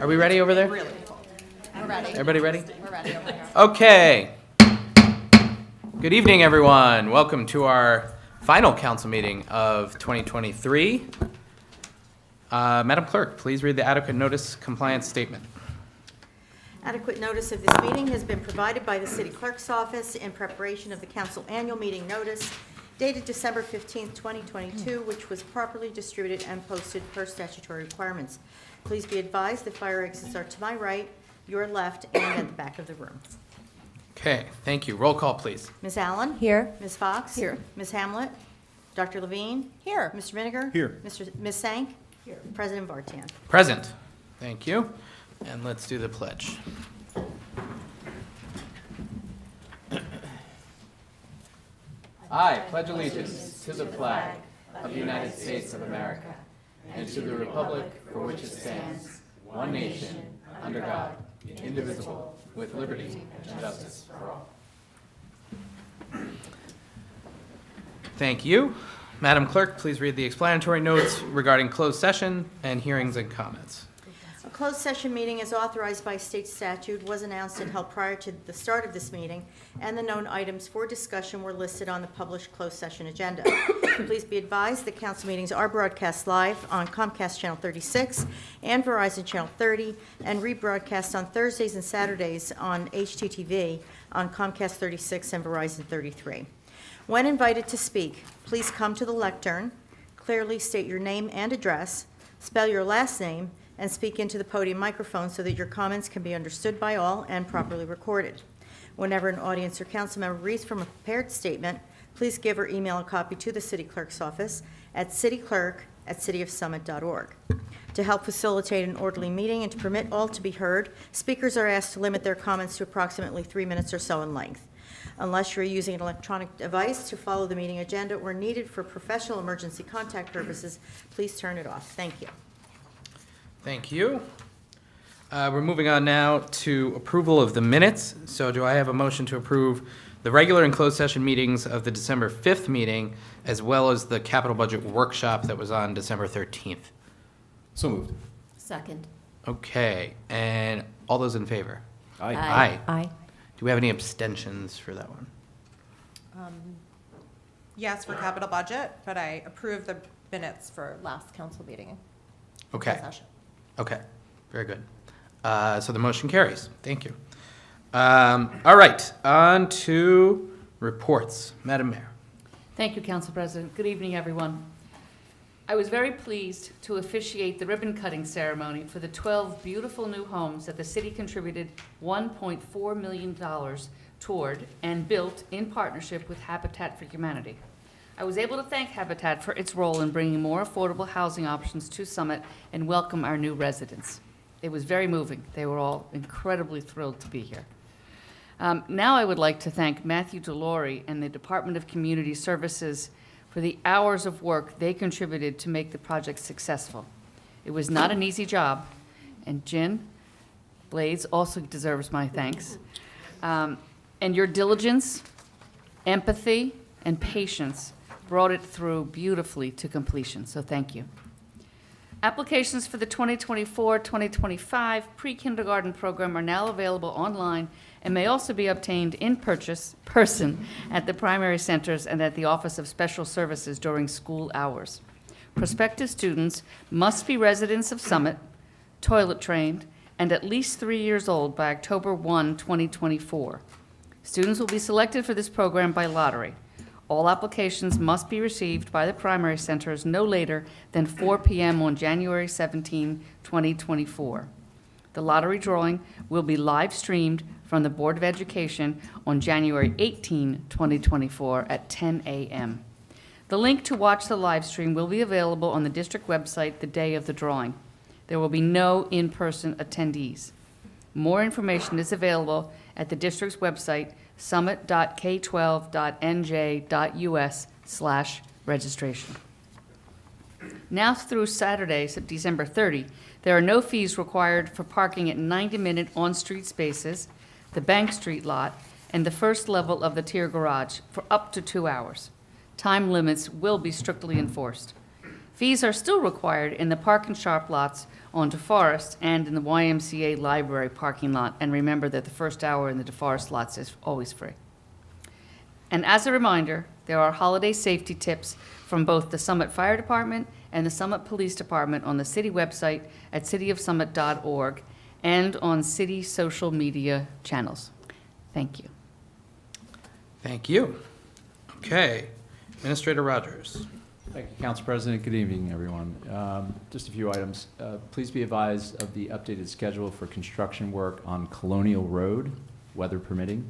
Are we ready over there? We're ready. Everybody ready? We're ready over here. Okay. Good evening, everyone. Welcome to our final council meeting of 2023. Madam Clerk, please read the adequate notice compliance statement. Adequate notice of this meeting has been provided by the City Clerk's Office in preparation of the council annual meeting notice dated December 15, 2022, which was properly distributed and posted per statutory requirements. Please be advised the fire exits are to my right, your left, and at the back of the room. Okay, thank you. Roll call, please. Ms. Allen? Here. Ms. Fox? Here. Ms. Hamlet? Dr. Levine? Here. Mr. Miniger? Here. Ms. Sank? Here. President Vartan? Present. Thank you. And let's do the pledge. I pledge allegiance to the flag of the United States of America and to the republic for which it stands, one nation, under God, indivisible, with liberty and justice for all. Thank you. Madam Clerk, please read the explanatory notes regarding closed session and hearings and comments. A closed session meeting as authorized by state statute was announced and held prior to the start of this meeting, and the known items for discussion were listed on the published closed session agenda. Please be advised that council meetings are broadcast live on Comcast Channel 36 and Verizon Channel 30, and rebroadcast on Thursdays and Saturdays on HTTV on Comcast 36 and Verizon 33. When invited to speak, please come to the lectern, clearly state your name and address, spell your last name, and speak into the podium microphone so that your comments can be understood by all and properly recorded. Whenever an audience or council member reads from a prepared statement, please give or email a copy to the City Clerk's office at cityclerk@cityofsummit.org. To help facilitate an orderly meeting and to permit all to be heard, speakers are asked to limit their comments to approximately 3 minutes or so in length. Unless you're using an electronic device to follow the meeting agenda or needed for professional emergency contact purposes, please turn it off. Thank you. Thank you. We're moving on now to approval of the minutes. So do I have a motion to approve the regular and closed session meetings of the December 5th meeting, as well as the capital budget workshop that was on December 13th? So moved. Second. Okay, and all those in favor? Aye. Aye. Aye. Do we have any abstentions for that one? Yes, for capital budget, but I approve the minutes for last council meeting. Okay. Session. Okay, very good. So the motion carries. Thank you. All right, on to reports. Madam Mayor. Thank you, Council President. Good evening, everyone. I was very pleased to officiate the ribbon-cutting ceremony for the 12 beautiful new homes that the city contributed $1.4 million toward and built in partnership with Habitat for Humanity. I was able to thank Habitat for its role in bringing more affordable housing options to Summit and welcome our new residents. It was very moving. They were all incredibly thrilled to be here. Now I would like to thank Matthew DeLaurie and the Department of Community Services for the hours of work they contributed to make the project successful. It was not an easy job, and Jen Blades also deserves my thanks. And your diligence, empathy, and patience brought it through beautifully to completion, so thank you. Applications for the 2024-2025 pre-kindergarten program are now available online and may also be obtained in person at the primary centers and at the Office of Special Services during school hours. Prospective students must be residents of Summit, toilet trained, and at least 3 years old by October 1, 2024. Students will be selected for this program by lottery. All applications must be received by the primary centers no later than 4 p.m. on January 17, 2024. The lottery drawing will be live streamed from the Board of Education on January 18, 2024 at 10 a.m. The link to watch the live stream will be available on the district website the day of the drawing. There will be no in-person attendees. More information is available at the district's website, summit.k12.nj.us/registration. Now through Saturday, December 30, there are no fees required for parking at 90-minute on-street spaces, the Bank Street lot, and the first level of the tier garage for up to 2 hours. Time limits will be strictly enforced. Fees are still required in the Park and Sharp lots on DeForest and in the YMCA Library parking lot. And remember that the first hour in the DeForest lots is always free. And as a reminder, there are holiday safety tips from both the Summit Fire Department and the Summit Police Department on the city website at cityofsummit.org and on city social media channels. Thank you. Thank you. Okay, Administrator Rogers. Thank you, Council President. Good evening, everyone. Just a few items. Please be advised of the updated schedule for construction work on Colonial Road, weather permitting.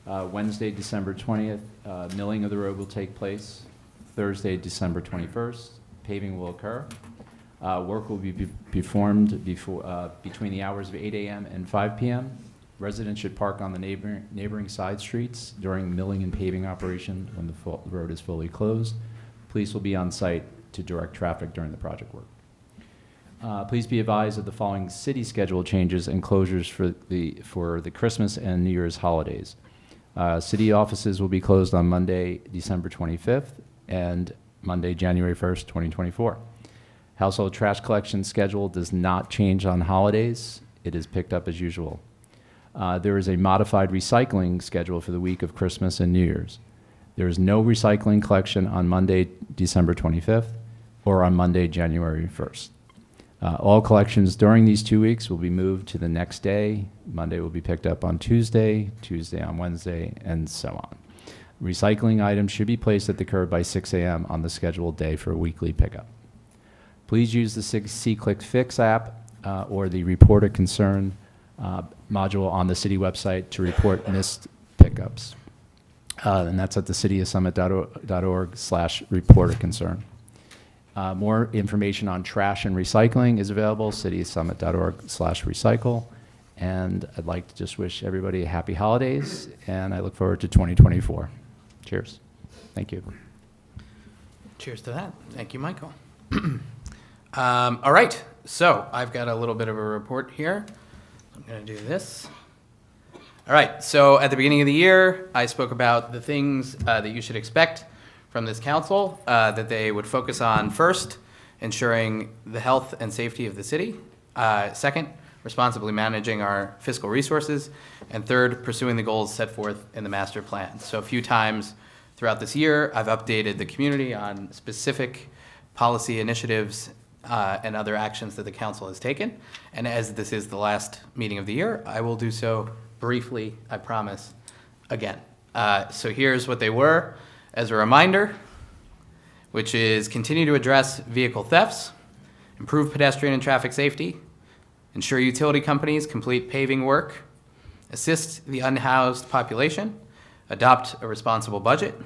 Wednesday, December 20th, milling of the road will take place. Thursday, December 21st, paving will occur. Work will be performed between the hours of 8 a.m. and 5 p.m. Residents should park on the neighboring side streets during milling and paving operation when the road is fully closed. Police will be on site to direct traffic during the project work. Please be advised of the following city schedule changes and closures for the Christmas and New Year's holidays. City offices will be closed on Monday, December 25th and Monday, January 1st, 2024. Household trash collection schedule does not change on holidays. It is picked up as usual. There is a modified recycling schedule for the week of Christmas and New Year's. There is no recycling collection on Monday, December 25th, or on Monday, January 1st. All collections during these 2 weeks will be moved to the next day. Monday will be picked up on Tuesday, Tuesday on Wednesday, and so on. Recycling items should be placed at the curb by 6 a.m. on the scheduled day for a weekly pickup. Please use the C-Click Fix app or the Report a Concern module on the city website to report missed pickups. And that's at the cityofsummit.org/report-a-concern. More information on trash and recycling is available, cityofsummit.org/recycle. And I'd like to just wish everybody a happy holidays, and I look forward to 2024. Cheers. Thank you. Cheers to that. Thank you, Michael. All right, so I've got a little bit of a report here. I'm going to do this. All right, so at the beginning of the year, I spoke about the things that you should expect from this council, that they would focus on first, ensuring the health and safety of the city. Second, responsibly managing our fiscal resources. And third, pursuing the goals set forth in the master plan. So a few times throughout this year, I've updated the community on specific policy initiatives and other actions that the council has taken. And as this is the last meeting of the year, I will do so briefly, I promise, again. So here's what they were as a reminder, which is continue to address vehicle thefts, improve pedestrian and traffic safety, ensure utility companies complete paving work, assist the unhoused population, adopt a responsible budget,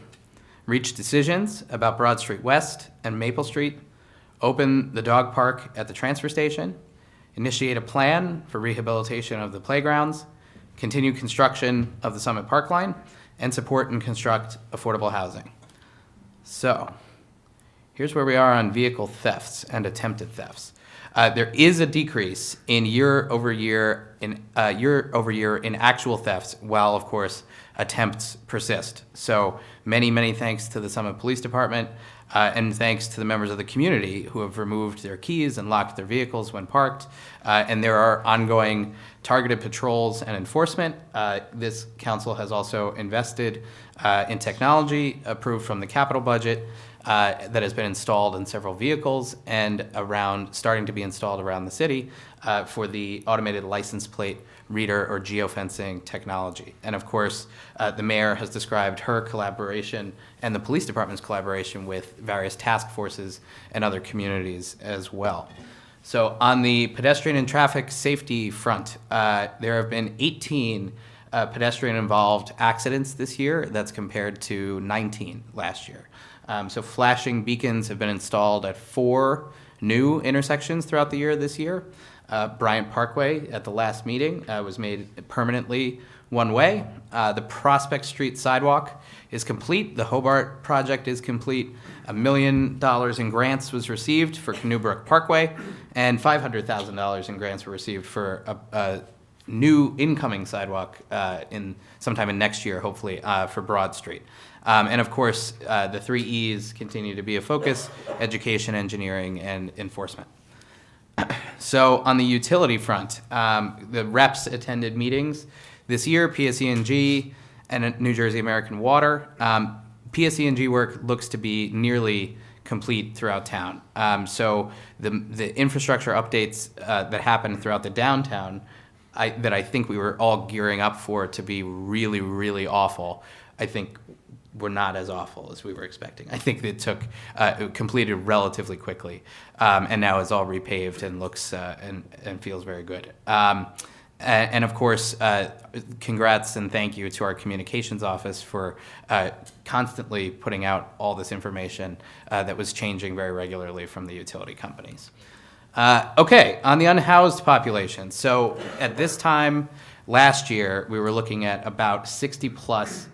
reach decisions about Broad Street West and Maple Street, open the dog park at the transfer station, initiate a plan for rehabilitation of the playgrounds, continue construction of the Summit Park line, and support and construct affordable housing. So, here's where we are on vehicle thefts and attempted thefts. There is a decrease in year-over-year in actual thefts, while of course attempts persist. So many thanks to the Summit Police Department, and thanks to the members of the community who have removed their keys and locked their vehicles when parked. And there are ongoing targeted patrols and enforcement. This council has also invested in technology approved from the capital budget that has been installed in several vehicles and starting to be installed around the city for the automated license plate reader or geofencing technology. And of course, the mayor has described her collaboration and the police department's collaboration with various task forces and other communities as well. So on the pedestrian and traffic safety front, there have been 18 pedestrian-involved accidents this year. That's compared to 19 last year. So flashing beacons have been installed at 4 new intersections throughout the year this year. Bryant Parkway at the last meeting was made permanently one-way. The Prospect Street sidewalk is complete. The Hobart project is complete. $1 million in grants was received for Canoe Brook Parkway, and $500,000 in grants were received for new incoming sidewalk in sometime in next year, hopefully, for Broad Street. And of course, the 3 E's continue to be a focus: education, engineering, and enforcement. So on the utility front, the reps attended meetings this year, PSE&G and New Jersey American Water. PSE&G work looks to be nearly complete throughout town. So the infrastructure updates that happened throughout the downtown, that I think we were all gearing up for to be really, really awful, I think were not as awful as we were expecting. I think it completed relatively quickly, and now is all repaved and looks and feels very good. And of course, congrats and thank you to our communications office for constantly putting out all this information that was changing very regularly from the utility companies. Okay, on the unhoused population. So at this time last year, we were looking at about 60+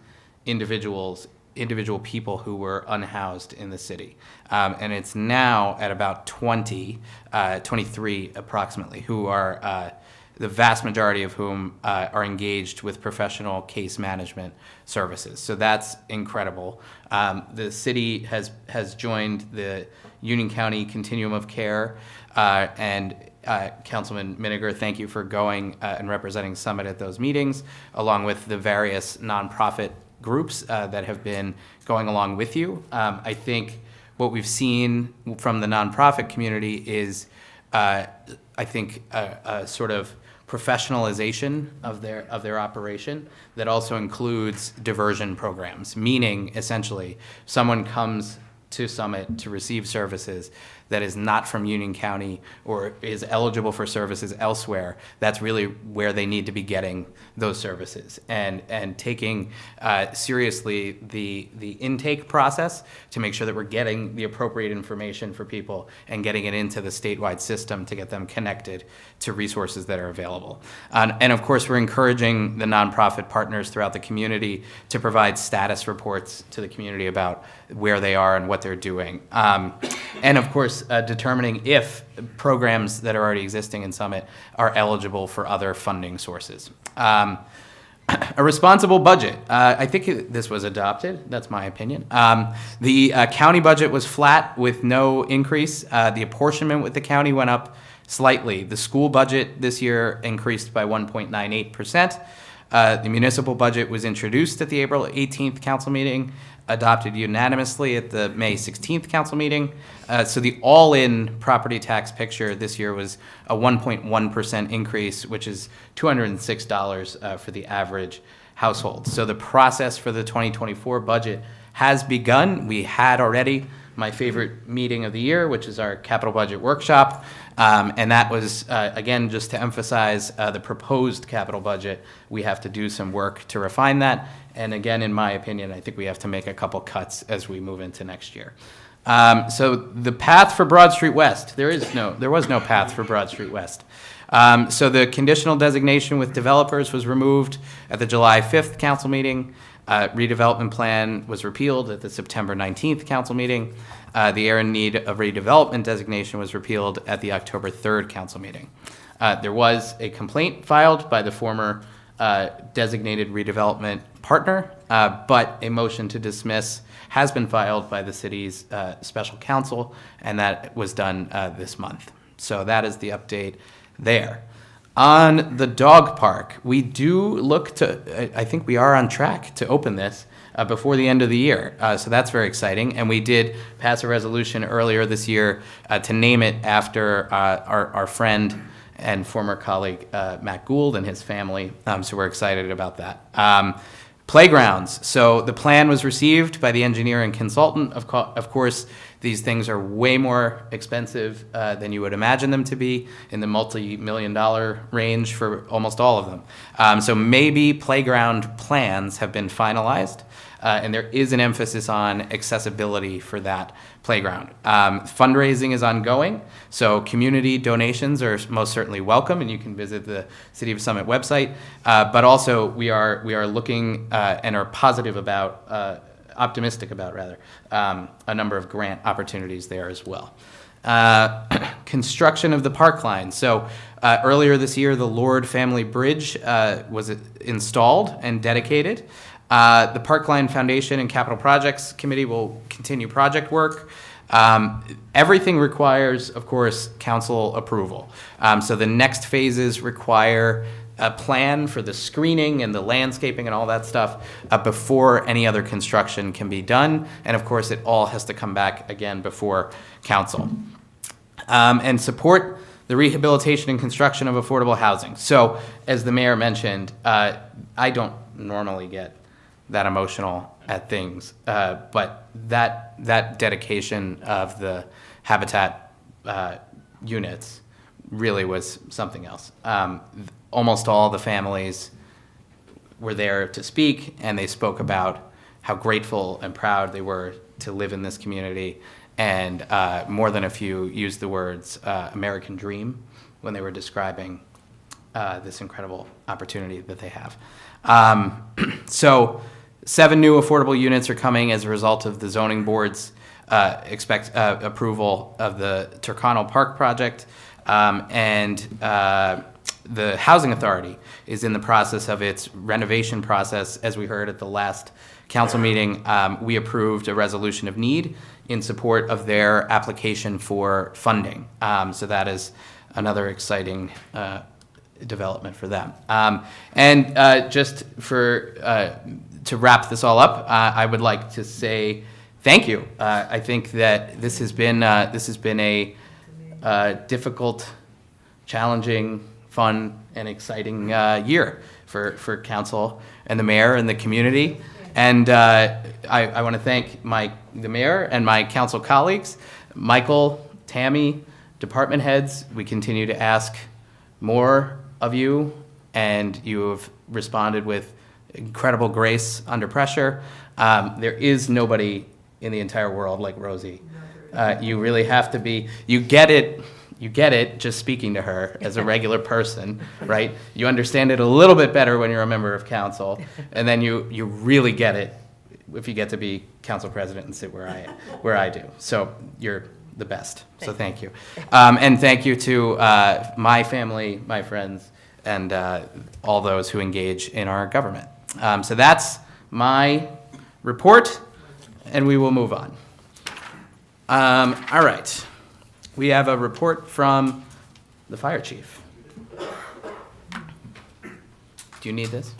individual people who were unhoused in the city. And it's now at about 23 approximately, who are the vast majority of whom are engaged with professional case management services. So that's incredible. The city has joined the Union County Continuum of Care, and Councilman Miniger, thank you for going and representing Summit at those meetings, along with the various nonprofit groups that have been going along with you. I think what we've seen from the nonprofit community is, I think, a sort of professionalization of their operation that also includes diversion programs, meaning essentially someone comes to Summit to receive services that is not from Union County or is eligible for services elsewhere. That's really where they need to be getting those services, and taking seriously the intake process to make sure that we're getting the appropriate information for people and getting it into the statewide system to get them connected to resources that are available. And of course, we're encouraging the nonprofit partners throughout the community to provide status reports to the community about where they are and what they're doing. And of course, determining if programs that are already existing in Summit are eligible for other funding sources. A responsible budget. I think this was adopted. That's my opinion. The county budget was flat with no increase. The apportionment with the county went up slightly. The school budget this year increased by 1.98%. The municipal budget was introduced at the April 18th council meeting, adopted unanimously at the May 16th council meeting. So the all-in property tax picture this year was a 1.1% increase, which is $206 for the average household. So the process for the 2024 budget has begun. We had already my favorite meeting of the year, which is our capital budget workshop. And that was, again, just to emphasize the proposed capital budget. We have to do some work to refine that. And again, in my opinion, I think we have to make a couple cuts as we move into next year. So the path for Broad Street West, there was no path for Broad Street West. So the conditional designation with developers was removed at the July 5th council meeting. Redevelopment plan was repealed at the September 19th council meeting. The air in need of redevelopment designation was repealed at the October 3rd council meeting. There was a complaint filed by the former designated redevelopment partner, but a motion to dismiss has been filed by the city's special counsel, and that was done this month. So that is the update there. On the dog park, we do look to, I think we are on track to open this before the end of the year. So that's very exciting. And we did pass a resolution earlier this year to name it after our friend and former colleague, Matt Gould, and his family. So we're excited about that. Playgrounds. So the plan was received by the engineer and consultant. Of course, these things are way more expensive than you would imagine them to be, in the multi-million-dollar range for almost all of them. So maybe playground plans have been finalized, and there is an emphasis on accessibility for that playground. Fundraising is ongoing, so community donations are most certainly welcome, and you can visit the City of Summit website. But also, we are looking and are positive about, optimistic about rather, a number of grant opportunities there as well. Construction of the park line. So earlier this year, the Lord Family Bridge was installed and dedicated. The Park Line Foundation and Capital Projects Committee will continue project work. Everything requires, of course, council approval. So the next phases require a plan for the screening and the landscaping and all that stuff before any other construction can be done. And of course, it all has to come back again before council. And support the rehabilitation and construction of affordable housing. So as the mayor mentioned, I don't normally get that emotional at things, but that dedication of the Habitat units really was something else. Almost all the families were there to speak, and they spoke about how grateful and proud they were to live in this community. And more than a few used the words American dream when they were describing this incredible opportunity that they have. So 7 new affordable units are coming as a result of the zoning board's approval of the Turcano Park project. And the Housing Authority is in the process of its renovation process. As we heard at the last council meeting, we approved a resolution of need in support of their application for funding. So that is another exciting development for them. And just for to wrap this all up, I would like to say thank you. I think that this has been a difficult, challenging, fun, and exciting year for council and the mayor and the community. And I want to thank the mayor and my council colleagues, Michael, Tammy, department heads. We continue to ask more of you, and you have responded with incredible grace under pressure. There is nobody in the entire world like Rosie. You really have to be, you get it just speaking to her as a regular person, right? You understand it a little bit better when you're a member of council, and then you really get it if you get to be council president and sit where I do. So you're the best. So thank you. And thank you to my family, my friends, and all those who engage in our government. So that's my report, and we will move on. All right. We have a report from the fire chief. Do you need this?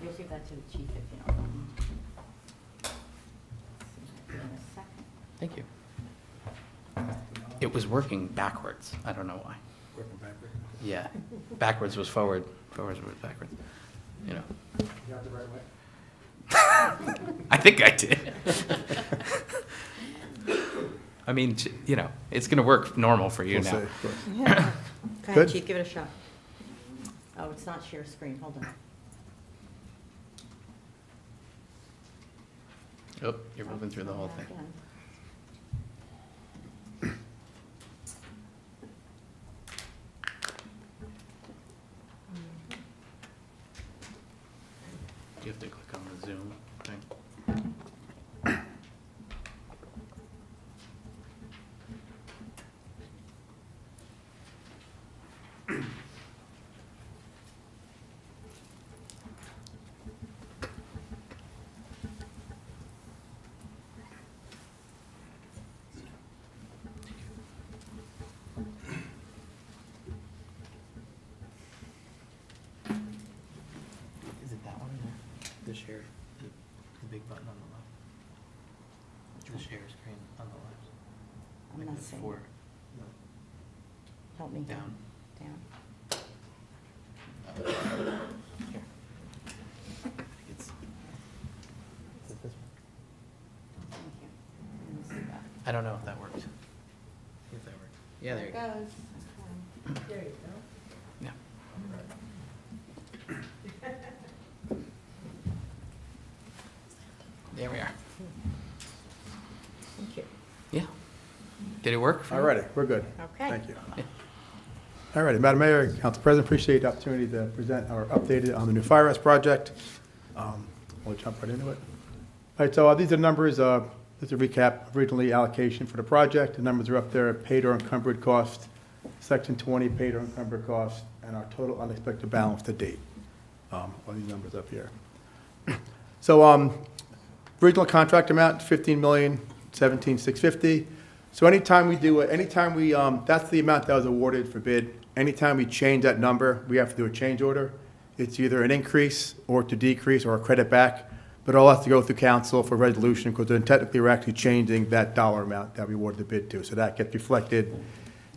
You'll give that to the chief if you don't mind. In a second. Thank you. It was working backwards. I don't know why. Working backwards. Yeah. Backwards was forward. Forwards was backwards. You know. You got it the right way? I think I did. I mean, you know, it's going to work normal for you We'll now. see, of course. Go ahead, Good. chief, give it a shot. Oh, it's not share screen, hold on. Oh, you're moving through the whole thing. Again. You have to click on the Zoom thing. Is it that one or the share, the big button on the left? The share screen on the left. I'm Like not the seeing. four, Help me. down. Down. Here. I think it's, is it this one? Thank you. Let me see that. I don't know if that works. See if that works. Yeah, there you go. goes. There you go. Yeah. There we are. Thank you. Yeah. Did it work? for All you? righty, we're good. Okay. Thank you. Yeah. All righty, Madam Mayor, Council President, appreciate the opportunity to present our updated on the new fire arrest project. We'll jump right into it. All right, so these are numbers. The Just a recap, originally allocation for the project, the numbers are up there, paid or encumbered cost, section 20, paid or encumbered cost, and our total unexpected balance to date. All these numbers up here. So, original contract amount, $15,017,650. So anytime we do, that's the amount that was awarded for bid. Anytime we change that number, we have to do a change order. It's either an increase or to decrease or a credit back, but it all has to go through council for resolution because then technically we're actually changing that dollar amount that we awarded the bid to. So that gets reflected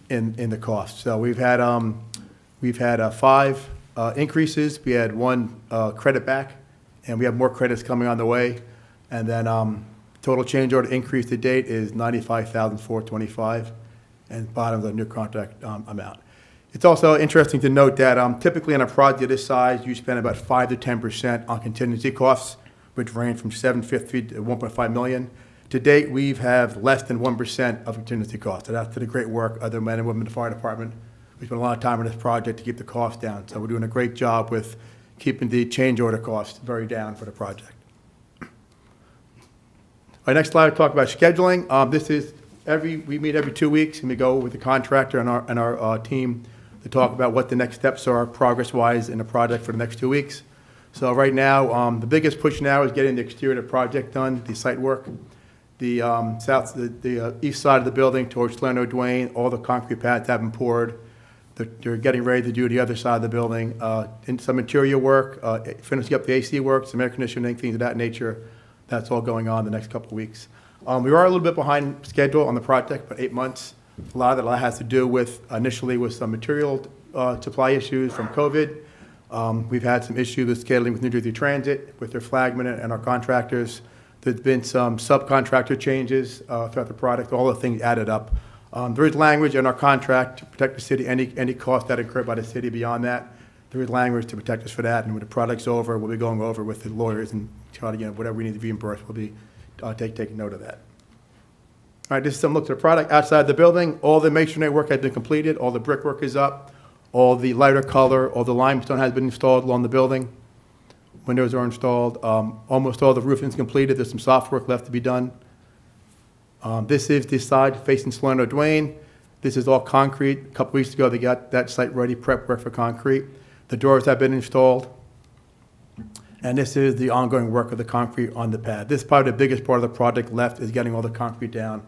in the cost. So we've had 5 increases. We had 1 credit back, and we have more credits coming on the way. And then total change order increase to date is $95,425, and bottom of the new contract amount. It's also interesting to note that typically on a project of this size, you spend about 5 to 10% on contingency costs, which range from $750,000 to $1.5 million. To date, we've have less than 1% of contingency costs. So that's to the great work of the men and women in the fire department. We spent a lot of time on this project to keep the cost down. So we're doing a great job with keeping the change order costs very down for the project. Our next slide, we talk about scheduling. We meet every 2 weeks, and we go with the contractor and our team to talk about what the next steps are progress-wise in the project for the next 2 weeks. So right now, the biggest push now is getting the exterior of the project done, the site work. The east side of the building towards Salerno Duane, all the concrete pads have been poured. They're getting ready to do the other side of the building. And some interior work, finishing up the AC work, some air conditioning, things of that nature. That's all going on the next couple of weeks. We are a little bit behind schedule on the project, but 8 months. A lot of that has to do with, initially, with some material supply issues from COVID. We've had some issues with scheduling with New Jersey Transit, with their flagman and our contractors. There's been some subcontractor changes throughout the product. All the things added up. There is language in our contract to protect the city, any cost that incurred by the city beyond that. There is language to protect us for that, and when the product's over, we'll be going over with the lawyers and try to, whatever we need to reimburse, we'll be taking note of that. All right, this is some look at the product outside the building. All the masonry work has been completed. All the brickwork is up. All the lighter color, all the limestone has been installed along the building. Windows are installed. Almost all the roofing is completed. There's some soft work left to be done. This is the side facing Salerno Duane. This is all concrete. A couple weeks ago, they got that site ready, prep work for concrete. The doors have been installed. And this is the ongoing work of the concrete on the pad. This is probably the biggest part of the project left, is getting all the concrete down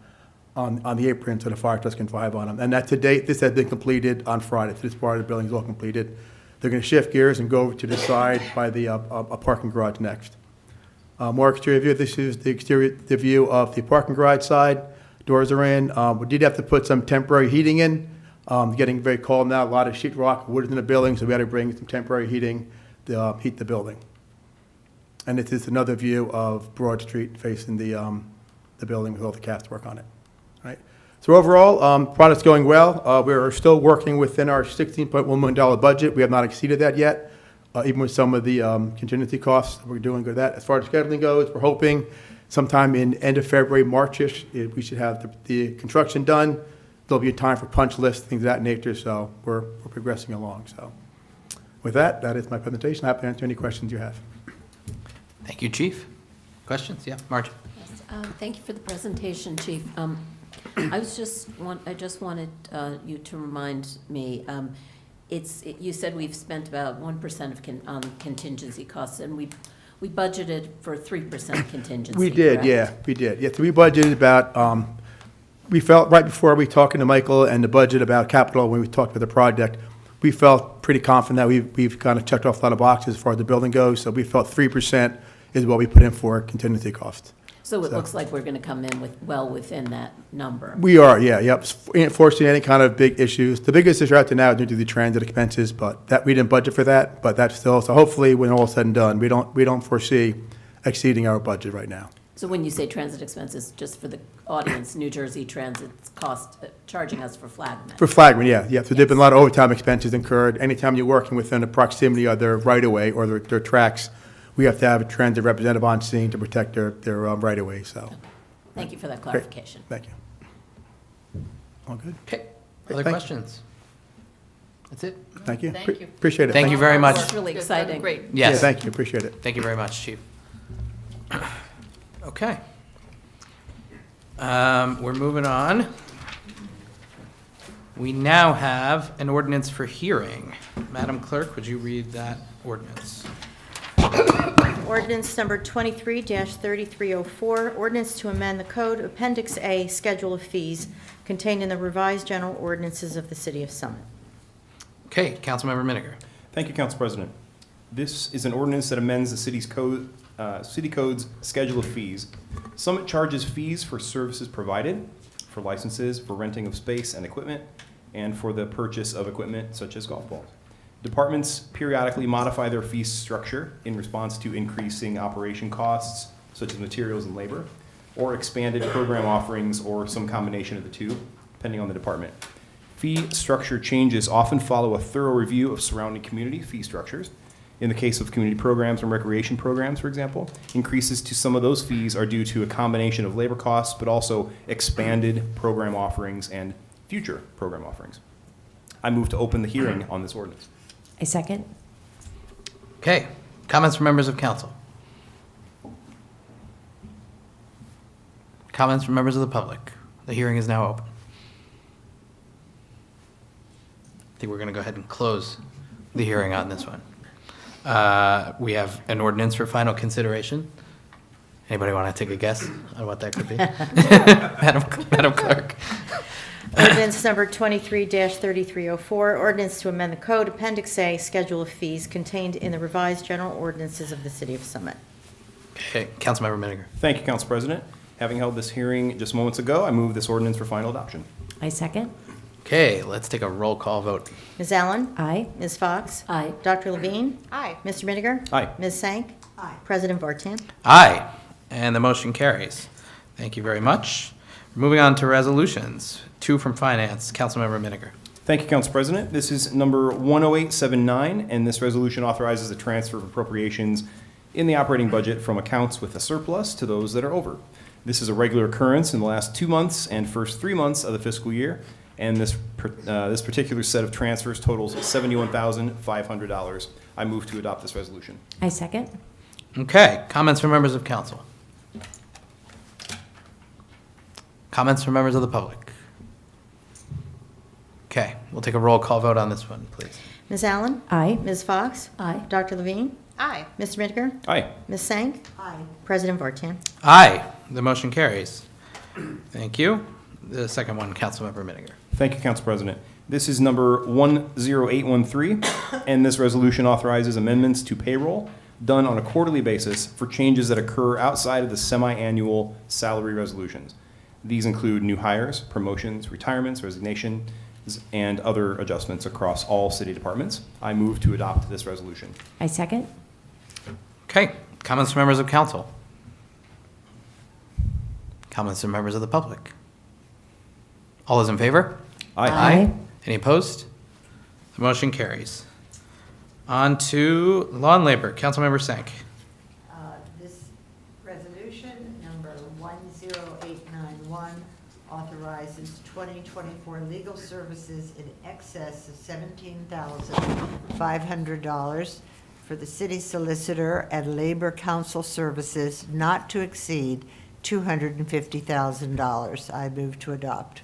on the apron so the fire trucks can drive on them. And that to date, this has been completed on Friday. So this part of the building is all completed. They're going to shift gears and go over to the side by the a parking garage next. More exterior view. This is the view of the parking garage side. Doors are in. We did have to put some temporary heating in. Getting very cold now. A lot of sheetrock, wood is in the building, so we had to bring some temporary heating to heat the building. And this is another view of Broad Street facing the building with all the cast work on it. All right. So overall, product's going well. We're still working within our $16.1 million budget. We have not exceeded that yet, even with some of the contingency costs. We're doing good with that. As far as scheduling goes, we're hoping sometime in end of February, March-ish, we should have the construction done. There'll be a time for punch lists, things of that nature, so we're progressing along. So with that, that is my presentation. I'm happy to answer any questions you have. Thank you, Chief. Questions? Yeah, Marge. Yes, thank you for the presentation, Chief. I just wanted you to remind me, you said we've spent about 1% of contingency costs, and we budgeted for 3% contingency. We did, correct? yeah, we did. Yeah, so we budgeted about, we felt right before we talking to Michael and the budget about capital, when we talked about the project, we felt pretty confident that we've kind of checked off a lot of boxes as far as the building goes. So we felt 3% is what we put in for contingency costs. So it looks like we're going to come in well within that number. We are, yeah, yep. Unfortunately, any kind of big issues. The biggest issue out to now is due to the transit expenses, but that we didn't budget for that, but that's still, so hopefully when all is said and done, we don't foresee exceeding our budget right now. So when you say transit expenses, just for the audience, New Jersey Transit's charging us for flagmen. For flagmen, yeah. So there've been a lot of overtime expenses incurred. Anytime you're working within the proximity of their right-of-way or their tracks, we have to have a transit representative on scene to protect their right-of-way, so. Okay. Thank you for that clarification. Thank you. All good? Okay. Other questions? That's it? Thank you. Thank you. Appreciate it. Thank you very much. That's really Good, done exciting. Great. Yeah, Yes. thank you. Appreciate it. Thank you very much, Chief. Okay. We're moving on. We now have an ordinance for hearing. Madam Clerk, would you read that ordinance? Ordinance number 23-3304, ordinance to amend the code, Appendix A, Schedule of Fees, contained in the revised general ordinances of the City of Summit. Okay, Councilmember Miniger. Thank you, Council President. This is an ordinance that amends the city's code, city code's schedule of fees. Summit charges fees for services provided, for licenses, for renting of space and equipment, and for the purchase of equipment such as golf balls. Departments periodically modify their fee structure in response to increasing operation costs, such as materials and labor, or expanded program offerings, or some combination of the two, depending on the department. Fee structure changes often follow a thorough review of surrounding community fee structures. In the case of community programs and recreation programs, for example, increases to some of those fees are due to a combination of labor costs, but also expanded program offerings and future program offerings. I move to open the hearing on this ordinance. I second. Okay, comments from members of council? Comments from members of the public? The hearing is now open. I think we're going to go ahead and close the hearing on this one. We have an ordinance for final consideration. Anybody want to take a guess on what that could be? Madam Clerk. Ordinance number 23-3304, ordinance to amend the code, Appendix A, Schedule of Fees, contained in the revised general ordinances of the City of Summit. Okay, Councilmember Miniger. Thank you, Council President. Having held this hearing just moments ago, I move this ordinance for final adoption. I second. Okay, let's take a roll call vote. Ms. Allen? Aye. Ms. Fox? Aye. Dr. Levine? Aye. Mr. Miniger? Aye. Ms. Sank? Aye. President Vartan? Aye, and the motion carries. Thank you very much. Moving on to resolutions. 2 from Finance. Councilmember Miniger. Thank you, Council President. This is number 10879, and this resolution authorizes the transfer of appropriations in the operating budget from accounts with a surplus to those that are over. This is a regular occurrence in the last 2 months and first 3 months of the fiscal year, and this particular set of transfers totals $71,500. I move to adopt this resolution. I second. Okay, comments from members of council? Comments from members of the public? Okay, we'll take a roll call vote on this one, please. Ms. Allen? Aye. Ms. Fox? Aye. Dr. Levine? Aye. Mr. Miniger? Aye. Ms. Sank? Aye. President Vartan? Aye, the motion carries. Thank you. The second one, Councilmember Miniger. Thank you, Council President. This is number 10813, and this resolution authorizes amendments to payroll done on a quarterly basis for changes that occur outside of the semi-annual salary resolutions. These include new hires, promotions, retirements, resignations, and other adjustments across all city departments. I move to adopt this resolution. I second. Okay, comments from members of council? Comments from members of the public? All those in favor? Aye. Any opposed? The motion carries. On to law and labor. Councilmember Sank. This resolution, number 10891, authorizes 2024 legal services in excess of $17,500 for the city solicitor and labor counsel services not to exceed $250,000. I move to adopt.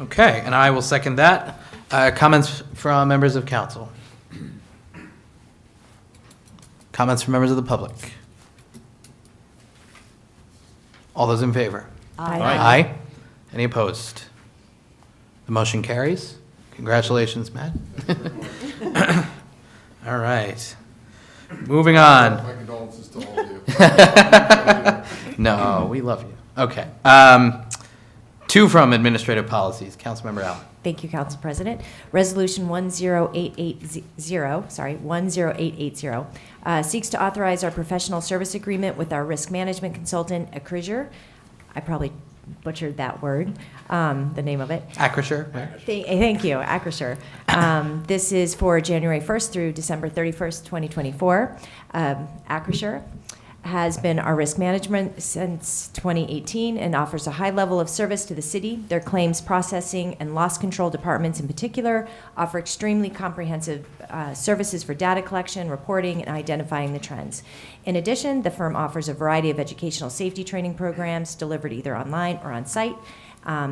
Okay, and I will second that. Comments from members of council? Comments from members of the public? All those in favor? Aye. Aye. Any opposed? The motion carries. Congratulations, Matt. All right. Moving on. My condolences to all of you. No, we love you. Okay. 2 from administrative policies. Councilmember Allen. Thank you, Council President. Resolution 10880 seeks to authorize our professional service agreement with our risk management consultant, Acrisure. I probably butchered that word, the name of it. Acrisure. Thank you, Acrisure. This is for January 1st through December 31st, 2024. Acrisure. has been our risk management since 2018 and offers a high level of service to the city. Their claims processing and loss control departments in particular offer extremely comprehensive services for data collection, reporting, and identifying the trends. In addition, the firm offers a variety of educational safety training programs delivered either online or on site.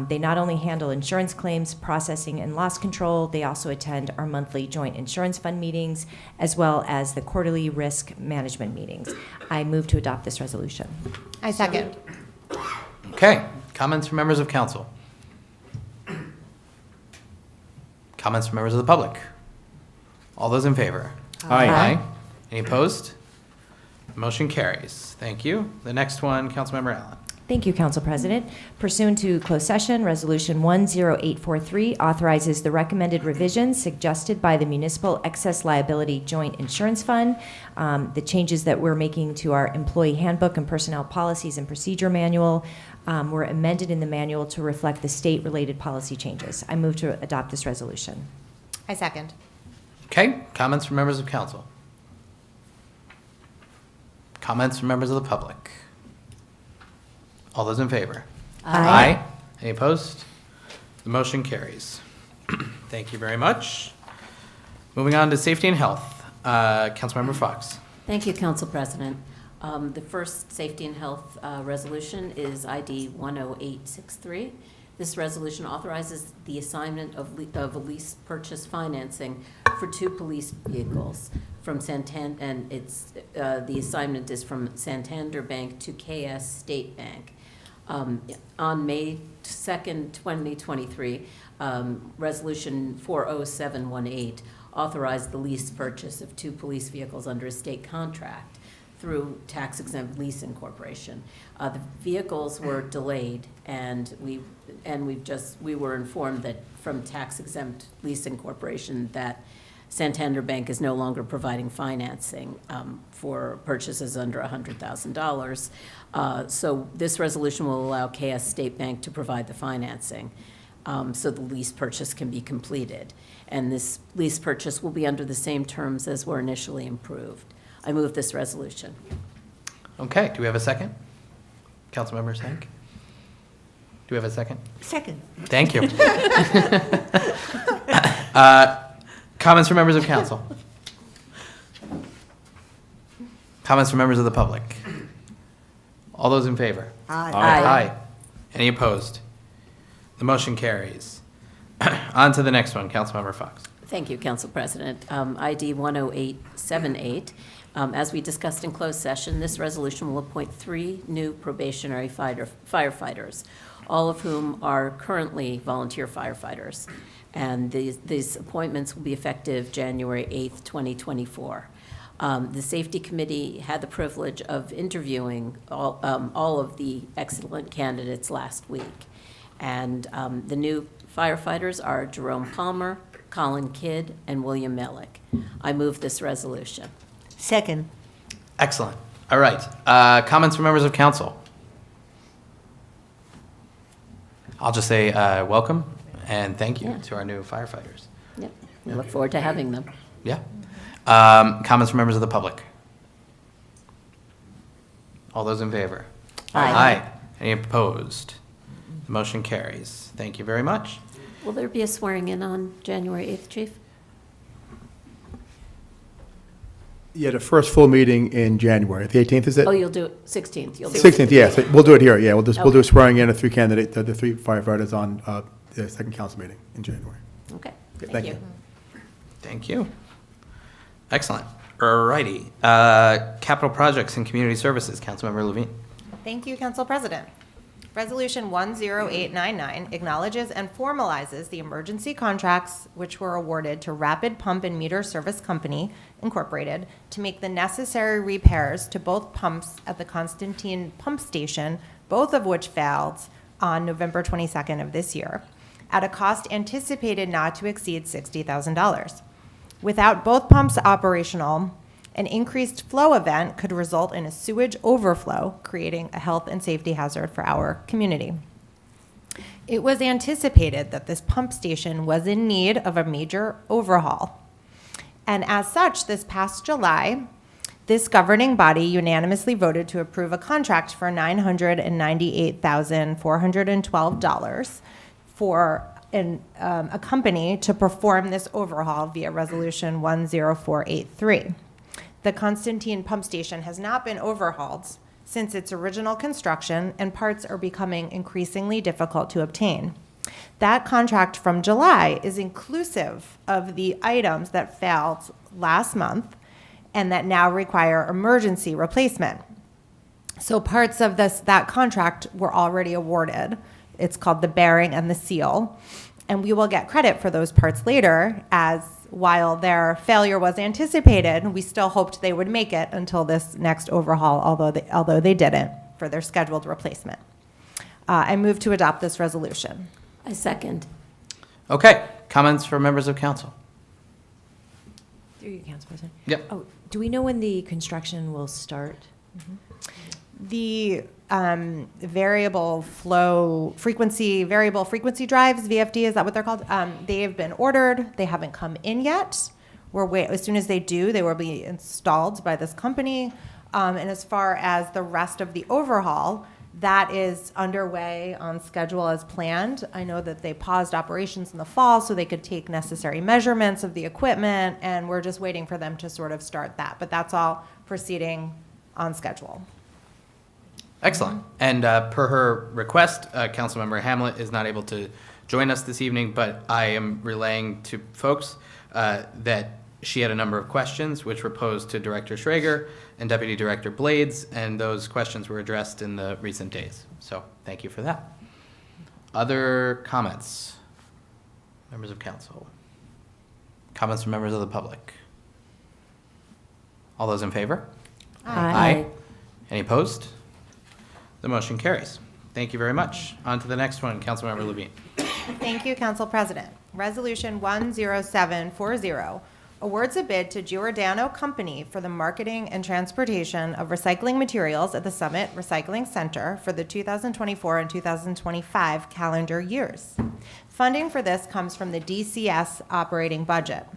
They not only handle insurance claims, processing, and loss control, they also attend our monthly joint insurance fund meetings, as well as the quarterly risk management meetings. I move to adopt this resolution. I second. Okay, comments from members of council? Comments from members of the public? All those in favor? Aye. Any opposed? Motion carries. Thank you. The next one, Councilmember Allen. Thank you, Council President. Pursuant to closed session, Resolution 10843 authorizes the recommended revisions suggested by the Municipal Excess Liability Joint Insurance Fund. The changes that we're making to our employee handbook and personnel policies and procedure manual were amended in the manual to reflect the state-related policy changes. I move to adopt this resolution. I second. Okay, comments from members of council? Comments from members of the public? All those in favor? Aye. Any opposed? The motion carries. Thank you very much. Moving on to safety and health. Councilmember Fox. Thank you, Council President. The first safety and health resolution is ID 10863. This resolution authorizes the assignment of a lease purchase financing for 2 police vehicles from Santander, and it's the assignment is from Santander Bank to KS State Bank. On May 2nd, 2023, Resolution 40718 authorized the lease purchase of 2 police vehicles under a state contract through tax-exempt leasing corporation. The vehicles were delayed, and we were informed that from tax-exempt leasing corporation that Santander Bank is no longer providing financing for purchases under $100,000. So this resolution will allow KS State Bank to provide the financing so the lease purchase can be completed. And this lease purchase will be under the same terms as were initially approved. I move this resolution. Okay, do we have a second? Councilmember Sank? Do we have a second? Second. Thank you. Comments from members of council? Comments from members of the public? All those in favor? Aye. Aye. Any opposed? The motion carries. On to the next one, Councilmember Fox. Thank you, Council President. ID 10878. As we discussed in closed session, this resolution will appoint 3 new probationary firefighters, all of whom are currently volunteer firefighters. And these appointments will be effective January 8th, 2024. The Safety Committee had the privilege of interviewing all of the excellent candidates last week. And the new firefighters are Jerome Palmer, Colin Kidd, and William Mellick. I move this resolution. Second. Excellent. All right. Comments from members of council? I'll just say welcome and thank you Yeah. to our new firefighters. Yep. We look forward to having them. Yeah. Comments from members of the public? All those in favor? Aye. Any opposed? The motion carries. Thank you very much. Will there be a swearing in on January 8th, Chief? Yeah, the first full meeting in January. The 18th, is it? Oh, you'll do it 16th. You'll do it 16th, yes. We'll do it here, yeah. We'll do a Okay. swearing in of 3 candidates, the 3 firefighters on the second council meeting in January. Okay, Yeah, thank you. Thank you. Excellent. All righty. Capital projects and community services, Councilmember Levine. Thank you, Council President. Resolution 10899 acknowledges and formalizes the emergency contracts which were awarded to Rapid Pump and Meter Service Company, Incorporated, to make the necessary repairs to both pumps at the Constantine Pump Station, both of which failed on November 22nd of this year, at a cost anticipated not to exceed $60,000. Without both pumps operational, an increased flow event could result in a sewage overflow, creating a health and safety hazard for our community. It was anticipated that this pump station was in need of a major overhaul. And as such, this past July, This governing body unanimously voted to approve a contract for $998,412 for a company to perform this overhaul via Resolution 10483. The Constantine Pump Station has not been overhauled since its original construction, and parts are becoming increasingly difficult to obtain. That contract from July is inclusive of the items that failed last month and that now require emergency replacement. So parts of that contract were already awarded. It's called the bearing and the seal. And we will get credit for those parts later, as while their failure was anticipated, we still hoped they would make it until this next overhaul, although they didn't for their scheduled replacement. I move to adopt this resolution. I second. Okay, comments from members of council? Through you, Council President. Yep. Oh, do we know when the construction will start? The variable frequency drives, VFD, is that what they're called? They have been ordered. They haven't come in yet. As soon as they do, they will be installed by this company. And as far as the rest of the overhaul, that is underway on schedule as planned. I know that they paused operations in the fall so they could take necessary measurements of the equipment, and we're just waiting for them to sort of start that. But that's all proceeding on schedule. Excellent. And per her request, Councilmember Hamlet is not able to join us this evening, but I am relaying to folks that she had a number of questions which were posed to Director Schrager and Deputy Director Blades, and those questions were addressed in the recent days. So thank you for that. Other comments? Members of council? Comments from members of the public? All those in favor? Aye. Any opposed? The motion carries. Thank you very much. On to the next one, Councilmember Levine. Thank you, Council President. Resolution 10740 awards a bid to Giordano Company for the marketing and transportation of recycling materials at the Summit Recycling Center for the 2024 and 2025 calendar years. Funding for this comes from the DCS operating budget.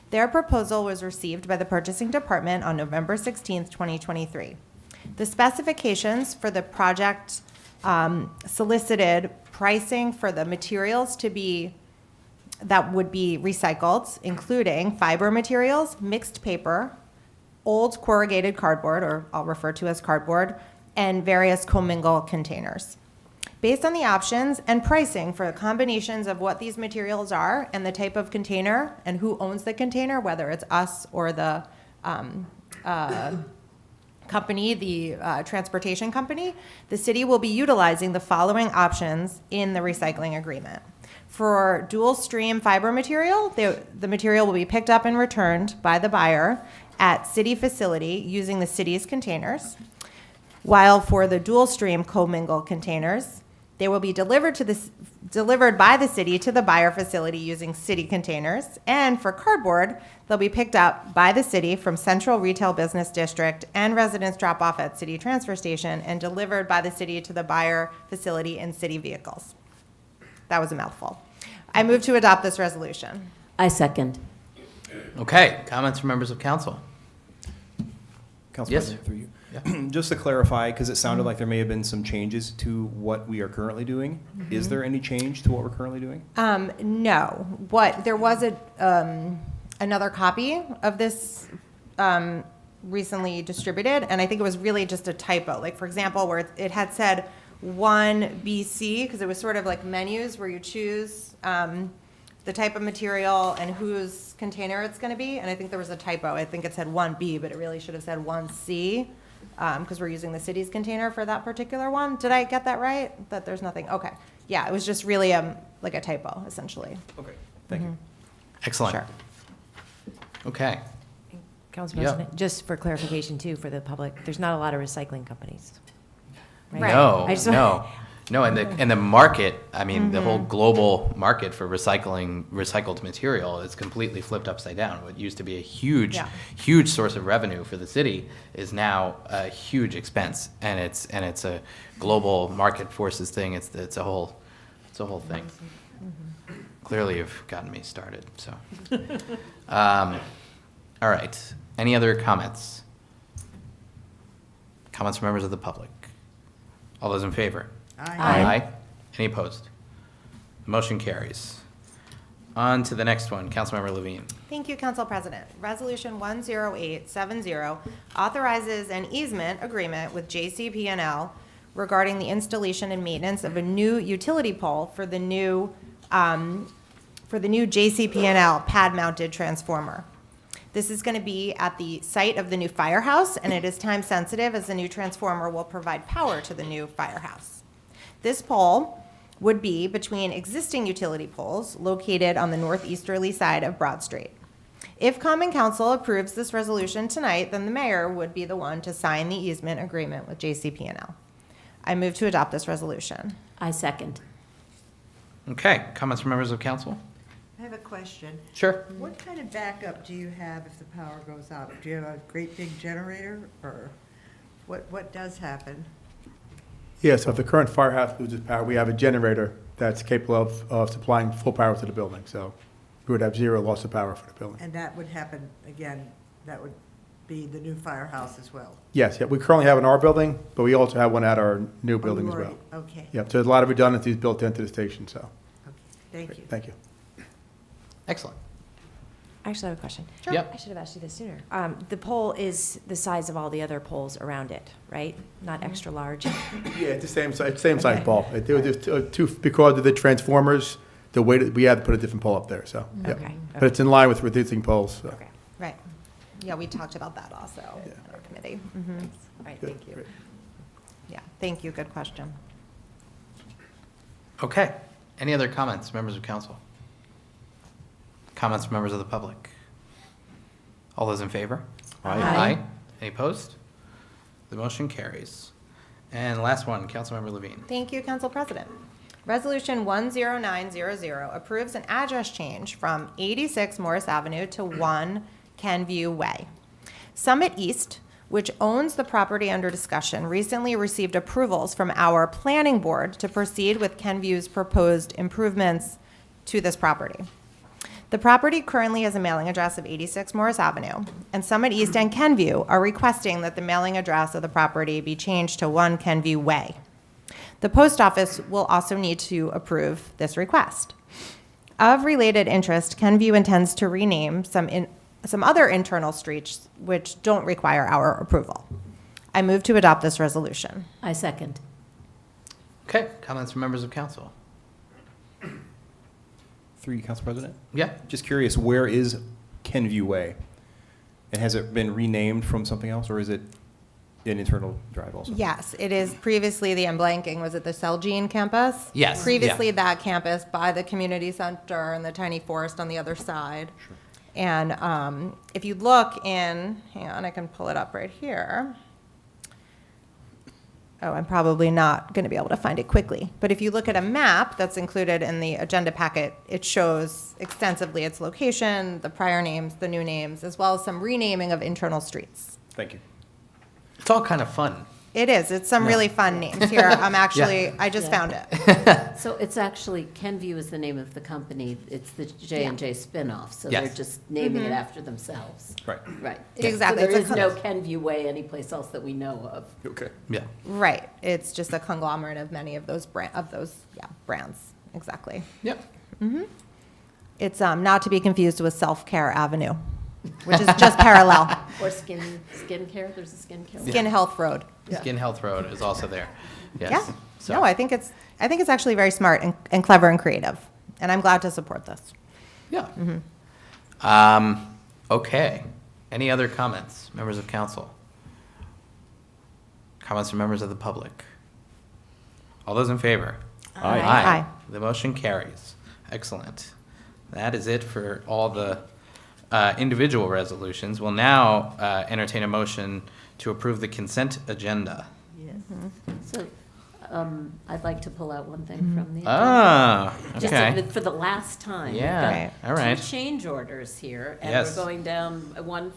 Their proposal was received by the Purchasing Department on November 16th, 2023. The specifications for the project solicited pricing for the materials that would be recycled, including fiber materials, mixed paper, old corrugated cardboard, or I'll refer to as cardboard, and various commingle containers. Based on the options and pricing for combinations of what these materials are and the type of container and who owns the container, whether it's us or the company, the transportation company, the city will be utilizing the following options in the recycling agreement. For dual stream fiber material, the material will be picked up and returned by the buyer at city facility using the city's containers, while for the dual stream commingle containers, they will be delivered by the city to the buyer facility using city containers. And for cardboard, they'll be picked up by the city from Central Retail Business District and residents drop off at city transfer station and delivered by the city to the buyer facility in city vehicles. That was a mouthful. I move to adopt this resolution. I second. Okay, comments from members of council? Council Yes, President, through you. Yeah. Just to clarify, because it sounded like there may have been some changes to what we are currently doing. Is there any change to what we're currently doing? No. There was another copy of this recently distributed, and I think it was really just a typo. Like, for example, where it had said 1 BC, because it was sort of like menus where you choose the type of material and whose container it's going to be, and I think there was a typo. I think it said 1B, but it really should have said 1C, because we're using the city's container for that particular one. Did I get that right? That there's nothing? Okay. Yeah, it was just really like a typo, essentially. Okay, thank you. Excellent. Sure. Okay. Council Yeah. President, just for clarification too, for the public, there's not a lot of recycling companies. Right. No, I just no, and the market, I mean, the whole global market for recycled material is completely flipped upside down. What used to be a huge, Yeah. huge source of revenue for the city is now a huge expense, and it's a global market forces thing. It's a whole thing. Clearly, you've gotten me started. So, all right. Any other comments? Comments from members of the public? All those in favor? Aye. Any opposed? The motion carries. On to the next one, Councilmember Levine. Thank you, Council President. Resolution 10870 authorizes an easement agreement with JCP&L regarding the installation and maintenance of a new utility pole for the new JCP&L pad-mounted transformer. This is going to be at the site of the new firehouse, and it is time sensitive as the new transformer will provide power to the new firehouse. This pole would be between existing utility poles located on the northeasterly side of Broad Street. If Common Council approves this resolution tonight, then the mayor would be the one to sign the easement agreement with JCP&L. I move to adopt this resolution. I second. Okay, comments from members of council? I have a question. Sure. What kind of backup do you have if the power goes out? Do you have a great big generator, or what does happen? Yeah, so if the current firehouse loses power, we have a generator that's capable of supplying full power to the building. So we would have zero loss of power for the building. And that would happen, again, that would be the new firehouse as well? Yes, yeah, we currently have in our building, but we also have one at our new building as well. Okay. Yep, so there's a lot of redundancies built into the station, so. Okay. Thank you. Thank you. Excellent. I actually have a question. Sure. Yep. I should have asked you this sooner. The pole is the size of all the other poles around it, right? Not extra large? Yeah, it's the same size Okay. pole. There was just two, because of the transformers, the way that we had to put a different pole up there, so. yep. Okay. But it's in line with reducing poles, so. Okay. Right. Yeah, we talked about that also in our committee. All right, Good, thank you. great. Yeah, thank you, good question. Okay. Any other comments, members of council? Comments from members of the public? All those in favor? Aye. Any opposed? The motion carries. And last one, Councilmember Levine. Thank you, Council President. Resolution 10900 approves an address change from 86 Morris Avenue to 1 Kenview Way. Summit East, which owns the property under discussion, recently received approvals from our planning board to proceed with Kenview's proposed improvements to this property. The property currently has a mailing address of 86 Morris Avenue, and Summit East and Kenview are requesting that the mailing address of the property be changed to 1 Kenview Way. The post office will also need to approve this request. Of related interest, Kenview intends to rename some other internal streets which don't require our approval. I move to adopt this resolution. I second. Okay, comments from members of council? Through you, Council President. Yeah. Just curious, where is Kenview Way? And has it been renamed from something else, or is it an internal drive also? Yes, it is previously the, I'm blanking, was it the Celgene campus? Yes, Previously yeah. that campus by the community center and the tiny forest on the other side. Sure. And if you look in, hang on, I can pull it up right here. Oh, I'm probably not going to be able to find it quickly. But if you look at a map that's included in the agenda packet, it shows extensively its location, the prior names, the new names, as well as some renaming of internal streets. Thank you. It's all kind of fun. It is. It's some really fun names here. I just found it. So it's actually, Kenview is the name of the company. It's the J&J spinoff, so they're Yes. just naming it after themselves. Right. Right. Exactly. So there It's is a no Kenview Way anyplace else that we know of. Okay. Yeah. Right. It's just a conglomerate of many of those brands. Exactly. Yep. It's not to be confused with Self-Care Avenue, which is just parallel. Or skin care, there's a skin care. Skin Health Road. Skin Health Road is also there. Yes. Yeah. So- No, I think it's actually very smart and clever and creative, and I'm glad to support this. Yeah. Okay. Any other comments, members of council? Comments from members of the public? All those in favor? Aye. Aye. The motion carries. Excellent. That is it for all the individual resolutions. We'll now entertain a motion to approve the consent agenda. Yes. So I'd like to pull out one thing from the agenda. Ah, Just okay. for the last time. We've Yeah, got all right. Two change orders here, and Yes. we're going down one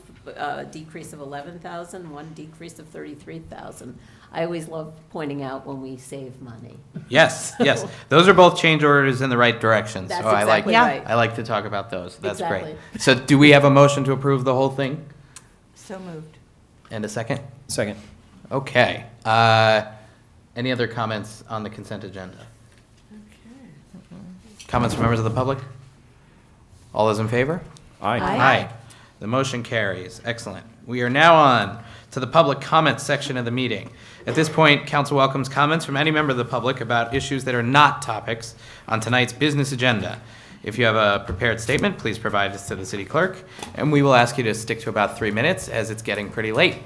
decrease of 11,000, one decrease of 33,000. I always love pointing out when we save money. Yes, yes. Those are both change orders in the right direction. That's So I like, exactly right. I like to talk about those. That's great. Exactly. So do we have a motion to approve the whole thing? So moved. And a second? Second. Okay. Any other comments on the consent agenda? Comments from members of the public? All those in favor? Aye. Aye. The motion carries. Excellent. We are now on to the public comment section of the meeting. At this point, council welcomes comments from any member of the public about issues that are not topics on tonight's business agenda. If you have a prepared statement, please provide this to the city clerk, and we will ask you to stick to about 3 minutes as it's getting pretty late.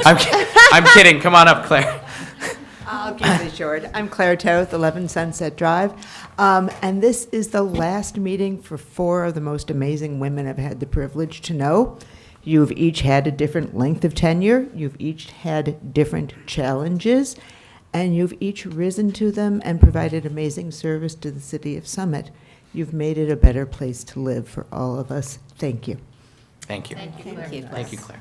I'm kidding. Come on up, Claire. I'll keep it short. I'm Claire Toth, 11 Sunset Drive. And this is the last meeting for 4 of the most amazing women I've had the privilege to know. You've each had a different length of tenure. You've each had different challenges. And you've each risen to them and provided amazing service to the city of Summit. You've made it a better place to live for all of us. Thank you. Thank you. Thank you. Thank you, Claire.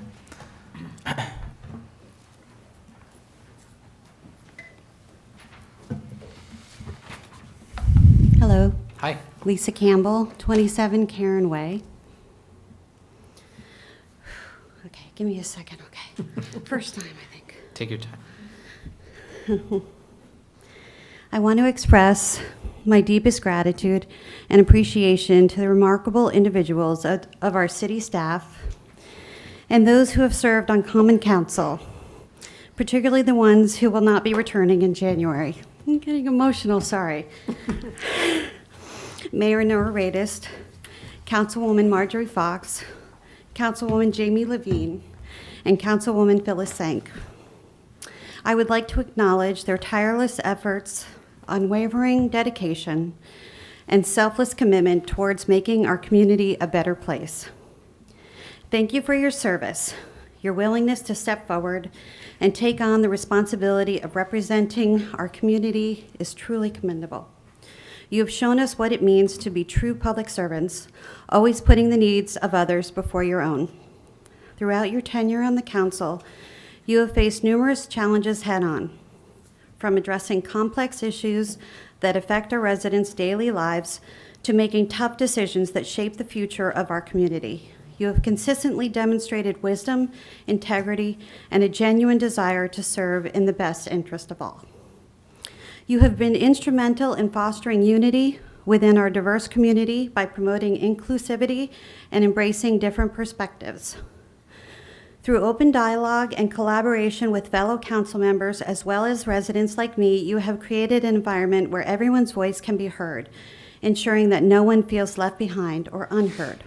Hello, Hi. Lisa Campbell, 27 Karen Way. Okay, give me a second, okay. First time, I think. Take your time. I want to express my deepest gratitude and appreciation to the remarkable individuals of our city staff and those who have served on Common Council, particularly the ones who will not be returning in January. I'm getting emotional, sorry. Mayor Nora Radist, Councilwoman Marjorie Fox, Councilwoman Jamie Levine, and Councilwoman Phyllis Sank. I would like to acknowledge their tireless efforts, unwavering dedication, and selfless commitment towards making our community a better place. Thank you for your service. Your willingness to step forward and take on the responsibility of representing our community is truly commendable. You have shown us what it means to be true public servants, always putting the needs of others before your own. Throughout your tenure on the council, you have faced numerous challenges head-on, from addressing complex issues that affect our residents' daily lives to making tough decisions that shape the future of our community. You have consistently demonstrated wisdom, integrity, and a genuine desire to serve in the best interest of all. You have been instrumental in fostering unity within our diverse community by promoting inclusivity and embracing different perspectives. Through open dialogue and collaboration with fellow council members, as well as residents like me, you have created an environment where everyone's voice can be heard, ensuring that no one feels left behind or unheard.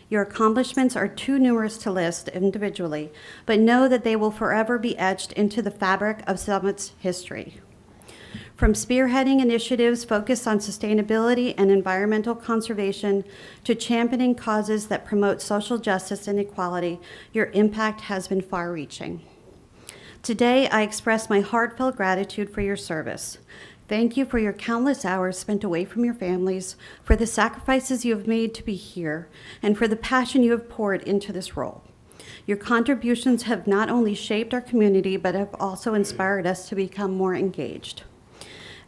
Your accomplishments are too numerous to list individually, but know that they will forever be etched into the fabric of Summit's history. From spearheading initiatives focused on sustainability and environmental conservation to championing causes that promote social justice and equality, your impact has been far-reaching. Today, I express my heartfelt gratitude for your service. Thank you for your countless hours spent away from your families, for the sacrifices you have made to be here, and for the passion you have poured into this role. Your contributions have not only shaped our community, but have also inspired us to become more engaged.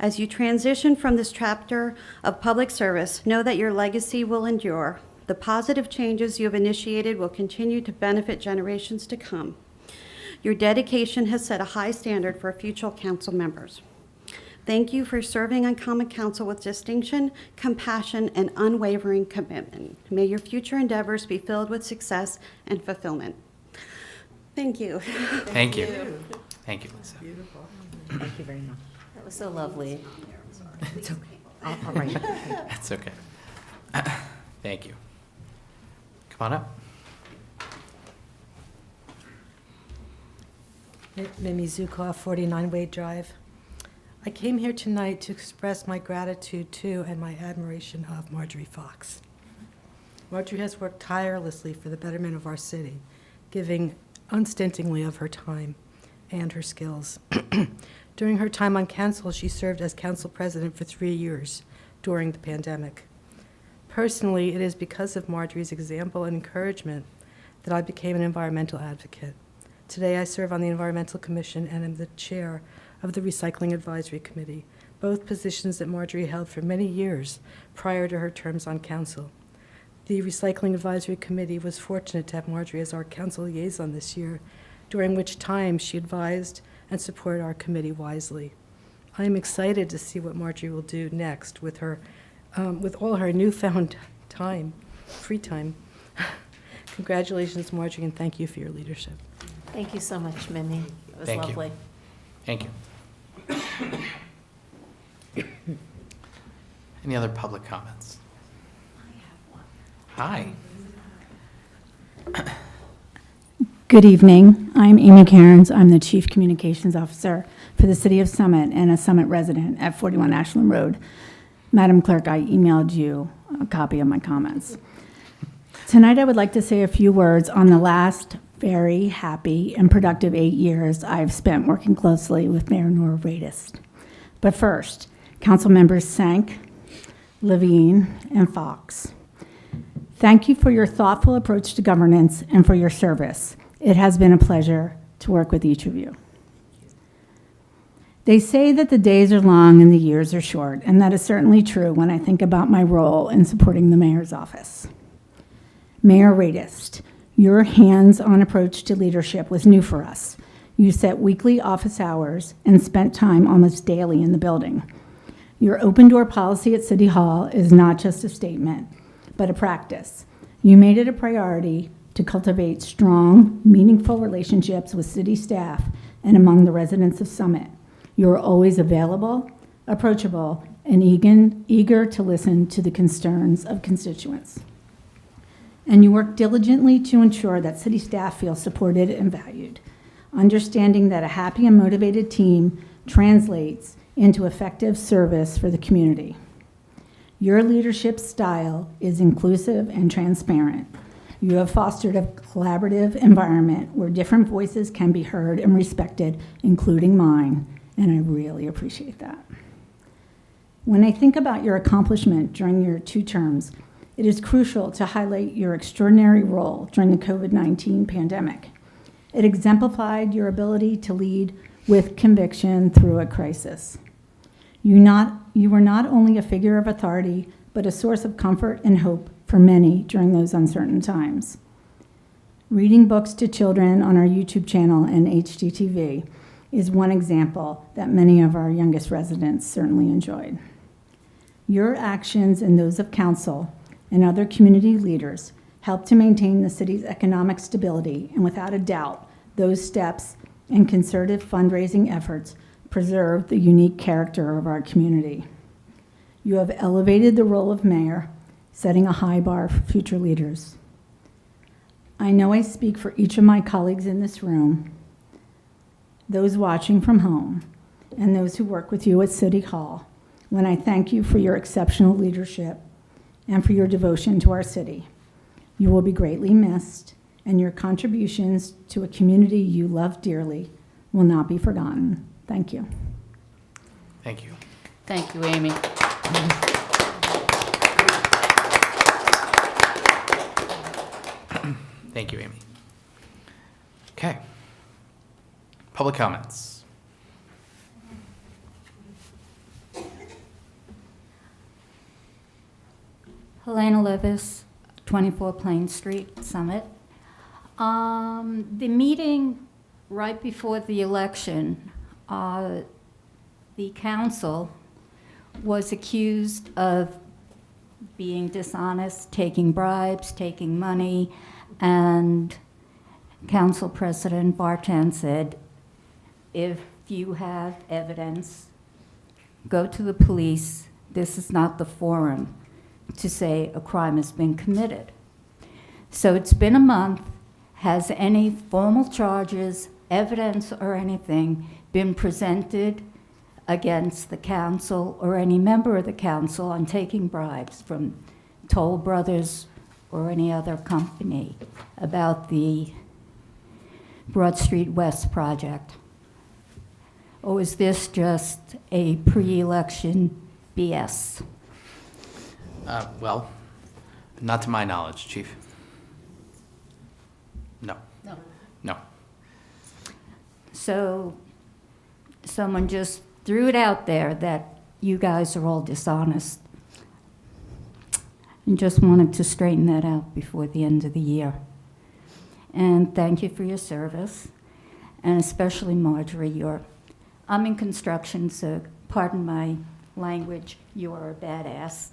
As you transition from this chapter of public service, know that your legacy will endure. The positive changes you have initiated will continue to benefit generations to come. Your dedication has set a high standard for future council members. Thank you for serving on Common Council with distinction, compassion, and unwavering commitment. May your future endeavors be filled with success and fulfillment. Thank you. Thank you. Thank you, Lisa. Beautiful. Thank you very much. That was so lovely. It's okay. I'll write it. That's okay. Thank you. Come on up. Mimi Zukov, 49 Wade Drive. I came here tonight to express my gratitude to and my admiration of Marjorie Fox. Marjorie has worked tirelessly for the betterment of our city, giving unstintingly of her time and her skills. During her time on council, she served as council president for 3 years during the pandemic. Personally, it is because of Marjorie's example and encouragement that I became an environmental advocate. Today, I serve on the Environmental Commission and am the chair of the Recycling Advisory Committee, both positions that Marjorie held for many years prior to her terms on council. The Recycling Advisory Committee was fortunate to have Marjorie as our council liaison this year, during which time she advised and supported our committee wisely. I am excited to see what Marjorie will do next with her, with all her newfound time, free time. Congratulations, Marjorie, and thank you for your leadership. Thank you so much, Mimi. It was Thank you. lovely. Thank you. Any other public comments? Hi. Good evening. I'm Amy Cairns. I'm the Chief Communications Officer for the City of Summit and a Summit resident at 41 Ashland Road. Madam Clerk, I emailed you a copy of my comments. Tonight, I would like to say a few words on the last very happy and productive 8 years I've spent working closely with Mayor Nora Radis. But first, Council Members Sank, Levine, and Fox. Thank you for your thoughtful approach to governance and for your service. It has been a pleasure to work with each of you. They say that the days are long and the years are short, and that is certainly true when I think about my role in supporting the mayor's office. Mayor Radis, your hands-on approach to leadership was new for us. You set weekly office hours and spent time almost daily in the building. Your open door policy at City Hall is not just a statement, but a practice. You made it a priority to cultivate strong, meaningful relationships with city staff and among the residents of Summit. You are always available, approachable, and eager to listen to the concerns of constituents. And you work diligently to ensure that city staff feel supported and valued, understanding that a happy and motivated team translates into effective service for the community. Your leadership style is inclusive and transparent. You have fostered a collaborative environment where different voices can be heard and respected, including mine, and I really appreciate that. When I think about your accomplishment during your 2 terms, it is crucial to highlight your extraordinary role during the COVID-19 pandemic. It exemplified your ability to lead with conviction through a crisis. You were not only a figure of authority, but a source of comfort and hope for many during those uncertain times. Reading books to children on our YouTube channel and HGTV is one example that many of our youngest residents certainly enjoyed. Your actions and those of council and other community leaders help to maintain the city's economic stability, and without a doubt, those steps and concerted fundraising efforts preserve the unique character of our community. You have elevated the role of mayor, setting a high bar for future leaders. I know I speak for each of my colleagues in this room, those watching from home, and those who work with you at City Hall when I thank you for your exceptional leadership and for your devotion to our city. You will be greatly missed, and your contributions to a community you love dearly will not be forgotten. Thank you. Thank you. Thank you, Amy. Thank you, Amy. Okay. Public comments. Helena Levis, 24 Plain Street, Summit. The meeting right before the election, the council was accused of being dishonest, taking bribes, taking money, and Council President Barton said, if you have evidence, go to the police. This is not the forum to say a crime has been committed. So it's been a month. Has any formal charges, evidence, or anything been presented against the council or any member of the council on taking bribes from Toll Brothers or any other company about the Broad Street West project? Or is this just a pre-election BS? Well, not to my knowledge, Chief. No. No. No. So someone just threw it out there that you guys are all dishonest. And just wanted to straighten that out before the end of the year. And thank you for your service. and especially Marjorie. I'm in construction, so pardon my language, you are a badass.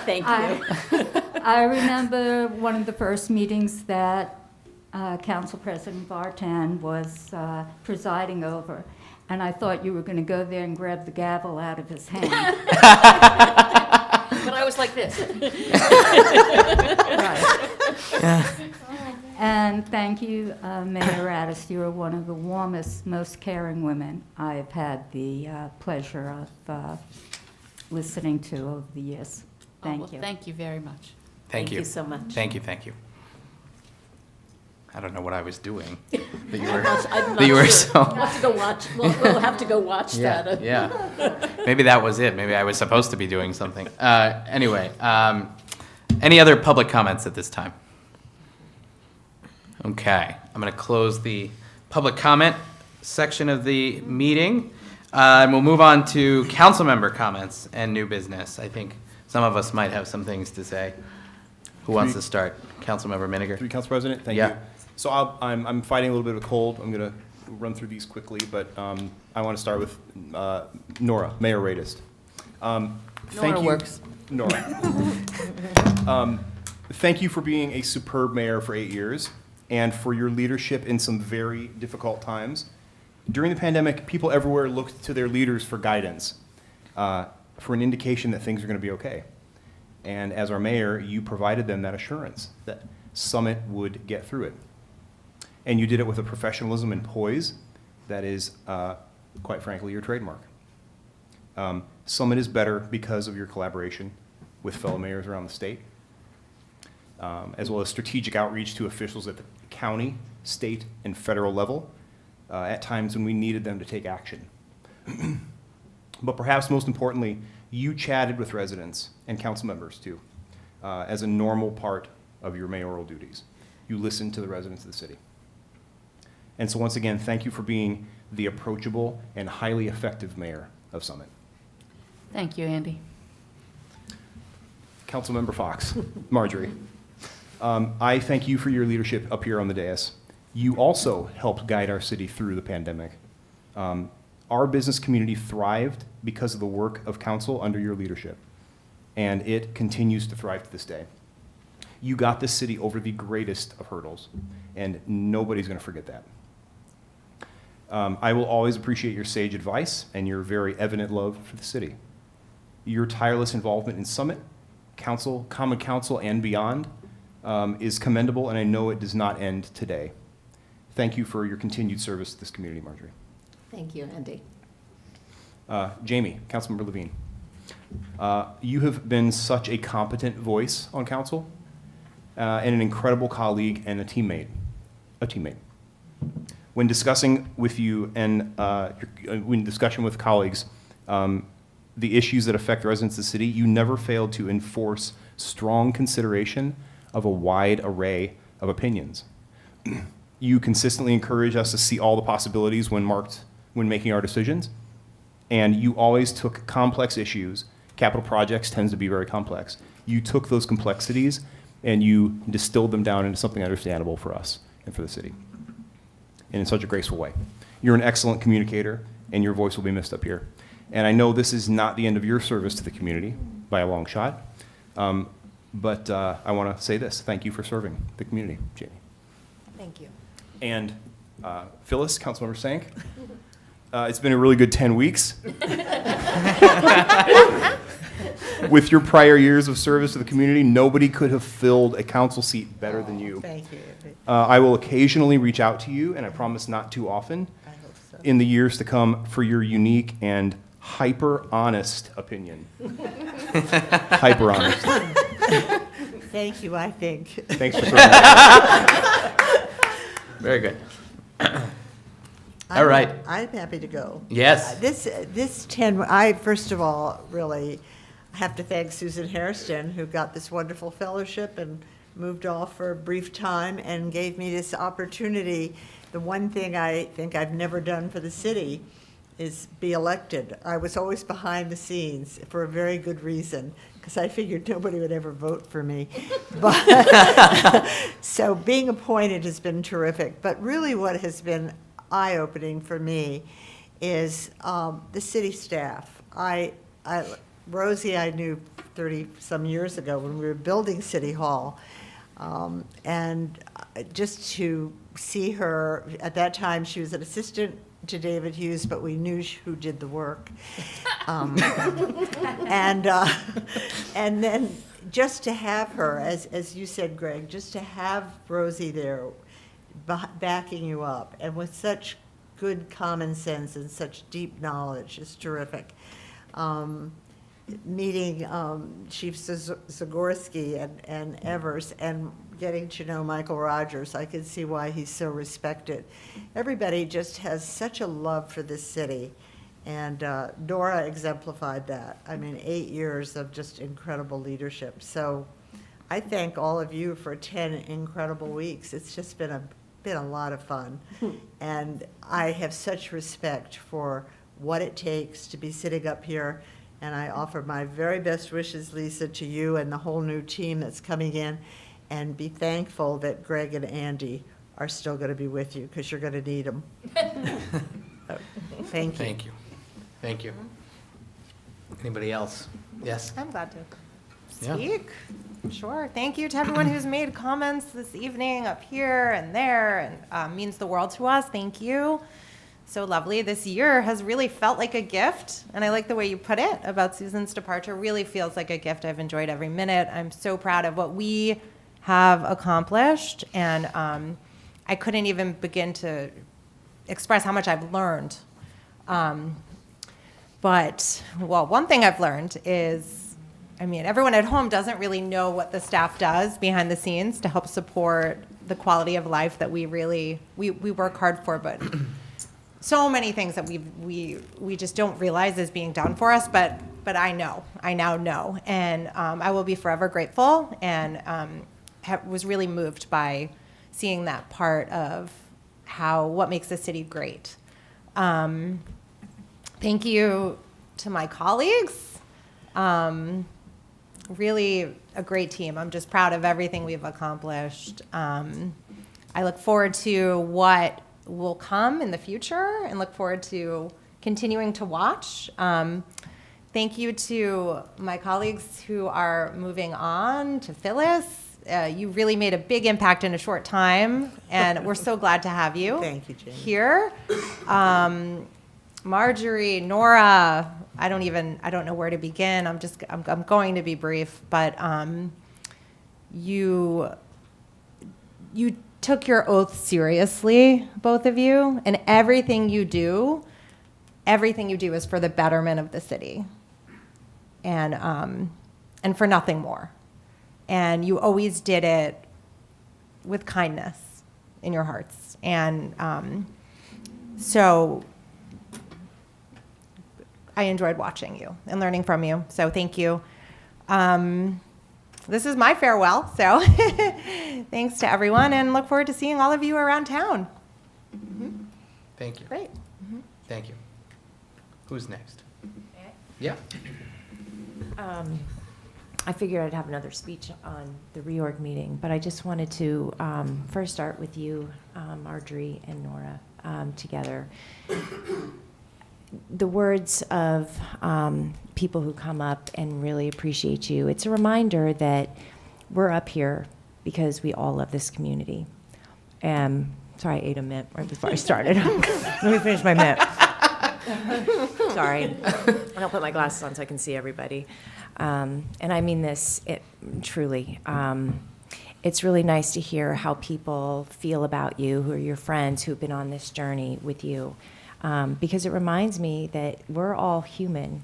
Thank you. I remember one of the first meetings that Council President Vartan was presiding over, and I thought you were going to go there and grab the gavel out of his hand. But I was like this. Right. And thank you, Mayor Addis. You are one of the warmest, most caring women I've had the pleasure of listening to over the years. Thank you. Thank you very much. Thank you. so much. Thank you. I don't know what I was doing. That you were, I'm that you were not so. sure. We'll have to go watch. We'll have to go watch that. Yeah. Maybe that was it. Maybe I was supposed to be doing something. Anyway, any other public comments at this time? Okay, I'm going to close the public comment section of the meeting, and we'll move on to council member comments and new business. I think some of us might have some things to say. Who wants to start? Councilmember Miniger. Through Council President, thank Yeah. you. So I'm fighting a little bit of a cold. I'm going to run through these quickly, but I want to start with Nora, Mayor Radist. Thank you, works. Nora. Thank you for being a superb mayor for 8 years and for your leadership in some very difficult times. During the pandemic, people everywhere looked to their leaders for guidance, for an indication that things are going to be okay. And as our mayor, you provided them that assurance that Summit would get through it. And you did it with a professionalism and poise that is, quite frankly, your trademark. Summit is better because of your collaboration with fellow mayors around the state, as well as strategic outreach to officials at the county, state, and federal level at times when we needed them to take action. But perhaps most importantly, you chatted with residents and council members too, as a normal part of your mayoral duties. You listened to the residents of the city. And so once again, thank you for being the approachable and highly effective mayor of Summit. Thank you, Andy. Councilmember Fox, Marjorie, I thank you for your leadership up here on the dais. You also helped guide our city through the pandemic. Our business community thrived because of the work of council under your leadership, and it continues to thrive to this day. You got this city over the greatest of hurdles, and nobody's going to forget that. I will always appreciate your sage advice and your very evident love for the city. Your tireless involvement in Summit, Council, Common Council, and beyond is commendable, and I know it does not end today. Thank you for your continued service to this community, Marjorie. Thank you, Andy. Jamie, Councilmember Levine, you have been such a competent voice on council and an incredible colleague and a teammate. When discussing with you and when discussion with colleagues, the issues that affect the residents of the city, you never failed to enforce strong consideration of a wide array of opinions. You consistently encourage us to see all the possibilities when making our decisions, and you always took complex issues. Capital projects tends to be very complex. You took those complexities and you distilled them down into something understandable for us and for the city, and in such a graceful way. You're an excellent communicator, and your voice will be missed up here. And I know this is not the end of your service to the community by a long shot, but I want to say this. Thank you for serving the community, Jamie. Thank you. And Phyllis, Councilmember Sank, it's been a really good 10 weeks. With your prior years of service to the community, nobody could have filled a council seat better than you. Thank you. I will occasionally reach out to you, and I promise not too often, I hope so. in the years to come for your unique and hyper-honest opinion. Hyper-honest. Thank you, I think. Thanks for serving. Very good. All right. I'm happy to go. Yes. I first of all really have to thank Susan Hairston, who got this wonderful fellowship and moved off for a brief time and gave me this opportunity. The one thing I think I've never done for the city is be elected. I was always behind the scenes for a very good reason, because I figured nobody would ever vote for me. But so being appointed has been terrific. But really what has been eye-opening for me is the city staff. Rosie I knew 30-some years ago when we were building City Hall. And just to see her, at that time, she was an assistant to David Hughes, but we knew who did the work. And then just to have her, as you said, Greg, just to have Rosie there backing you up, and with such good common sense and such deep knowledge is terrific. Meeting Chief Zagorski and Evers and getting to know Michael Rogers, I can see why he's so respected. Everybody just has such a love for this city, and Nora exemplified that. I mean, 8 years of just incredible leadership. So I thank all of you for 10 incredible weeks. It's just been a lot of fun. And I have such respect for what it takes to be sitting up here. And I offer my very best wishes, Lisa, to you and the whole new team that's coming in. And be thankful that Greg and Andy are still going to be with you, because you're going to need them. Thank you. Thank you. Thank you. Anybody else? Yes? I'm glad to Yeah. speak. Sure. Thank you to everyone who's made comments this evening up here and there, and means the world to us. Thank you. So lovely. This year has really felt like a gift, and I like the way you put it about Susan's departure. Really feels like a gift. I've enjoyed every minute. I'm so proud of what we have accomplished, and I couldn't even begin to express how much I've learned. But, well, one thing I've learned is, I mean, everyone at home doesn't really know what the staff does behind the scenes to help support the quality of life that we really, we work hard for, but so many things that we just don't realize is being done for us, but I now know, and I will be forever grateful, and was really moved by seeing that part of what makes the city great. Thank you to my colleagues. Really a great team. I'm just proud of everything we've accomplished. I look forward to what will come in the future and look forward to continuing to watch. Thank you to my colleagues who are moving on, to Phyllis. You really made a big impact in a short time, and we're so glad to have you. Thank you, Jamie. Here. Marjorie, Nora, I don't know where to begin. I'm going to be brief, but you took your oath seriously, both of you, and everything you do is for the betterment of the city, and for nothing more. And you always did it with kindness in your hearts, and so I enjoyed watching you and learning from you. So thank you. This is my farewell. So thanks to everyone, and look forward to seeing all of you around town. Mm-hmm. Thank you. Great. Thank you. Who's next? Yeah. I figured I'd have another speech on the reorg meeting, but I just wanted to first start with you, Marjorie and Nora, together. The words of people who come up and really appreciate you, it's a reminder that we're up here because we all love this community. Sorry, I ate a mint right before I started. Let me finish my mint. Sorry. I don't put my glasses on so I can see everybody. And I mean this truly. It's really nice to hear how people feel about you, who are your friends, who've been on this journey with you. Because it reminds me that we're all human,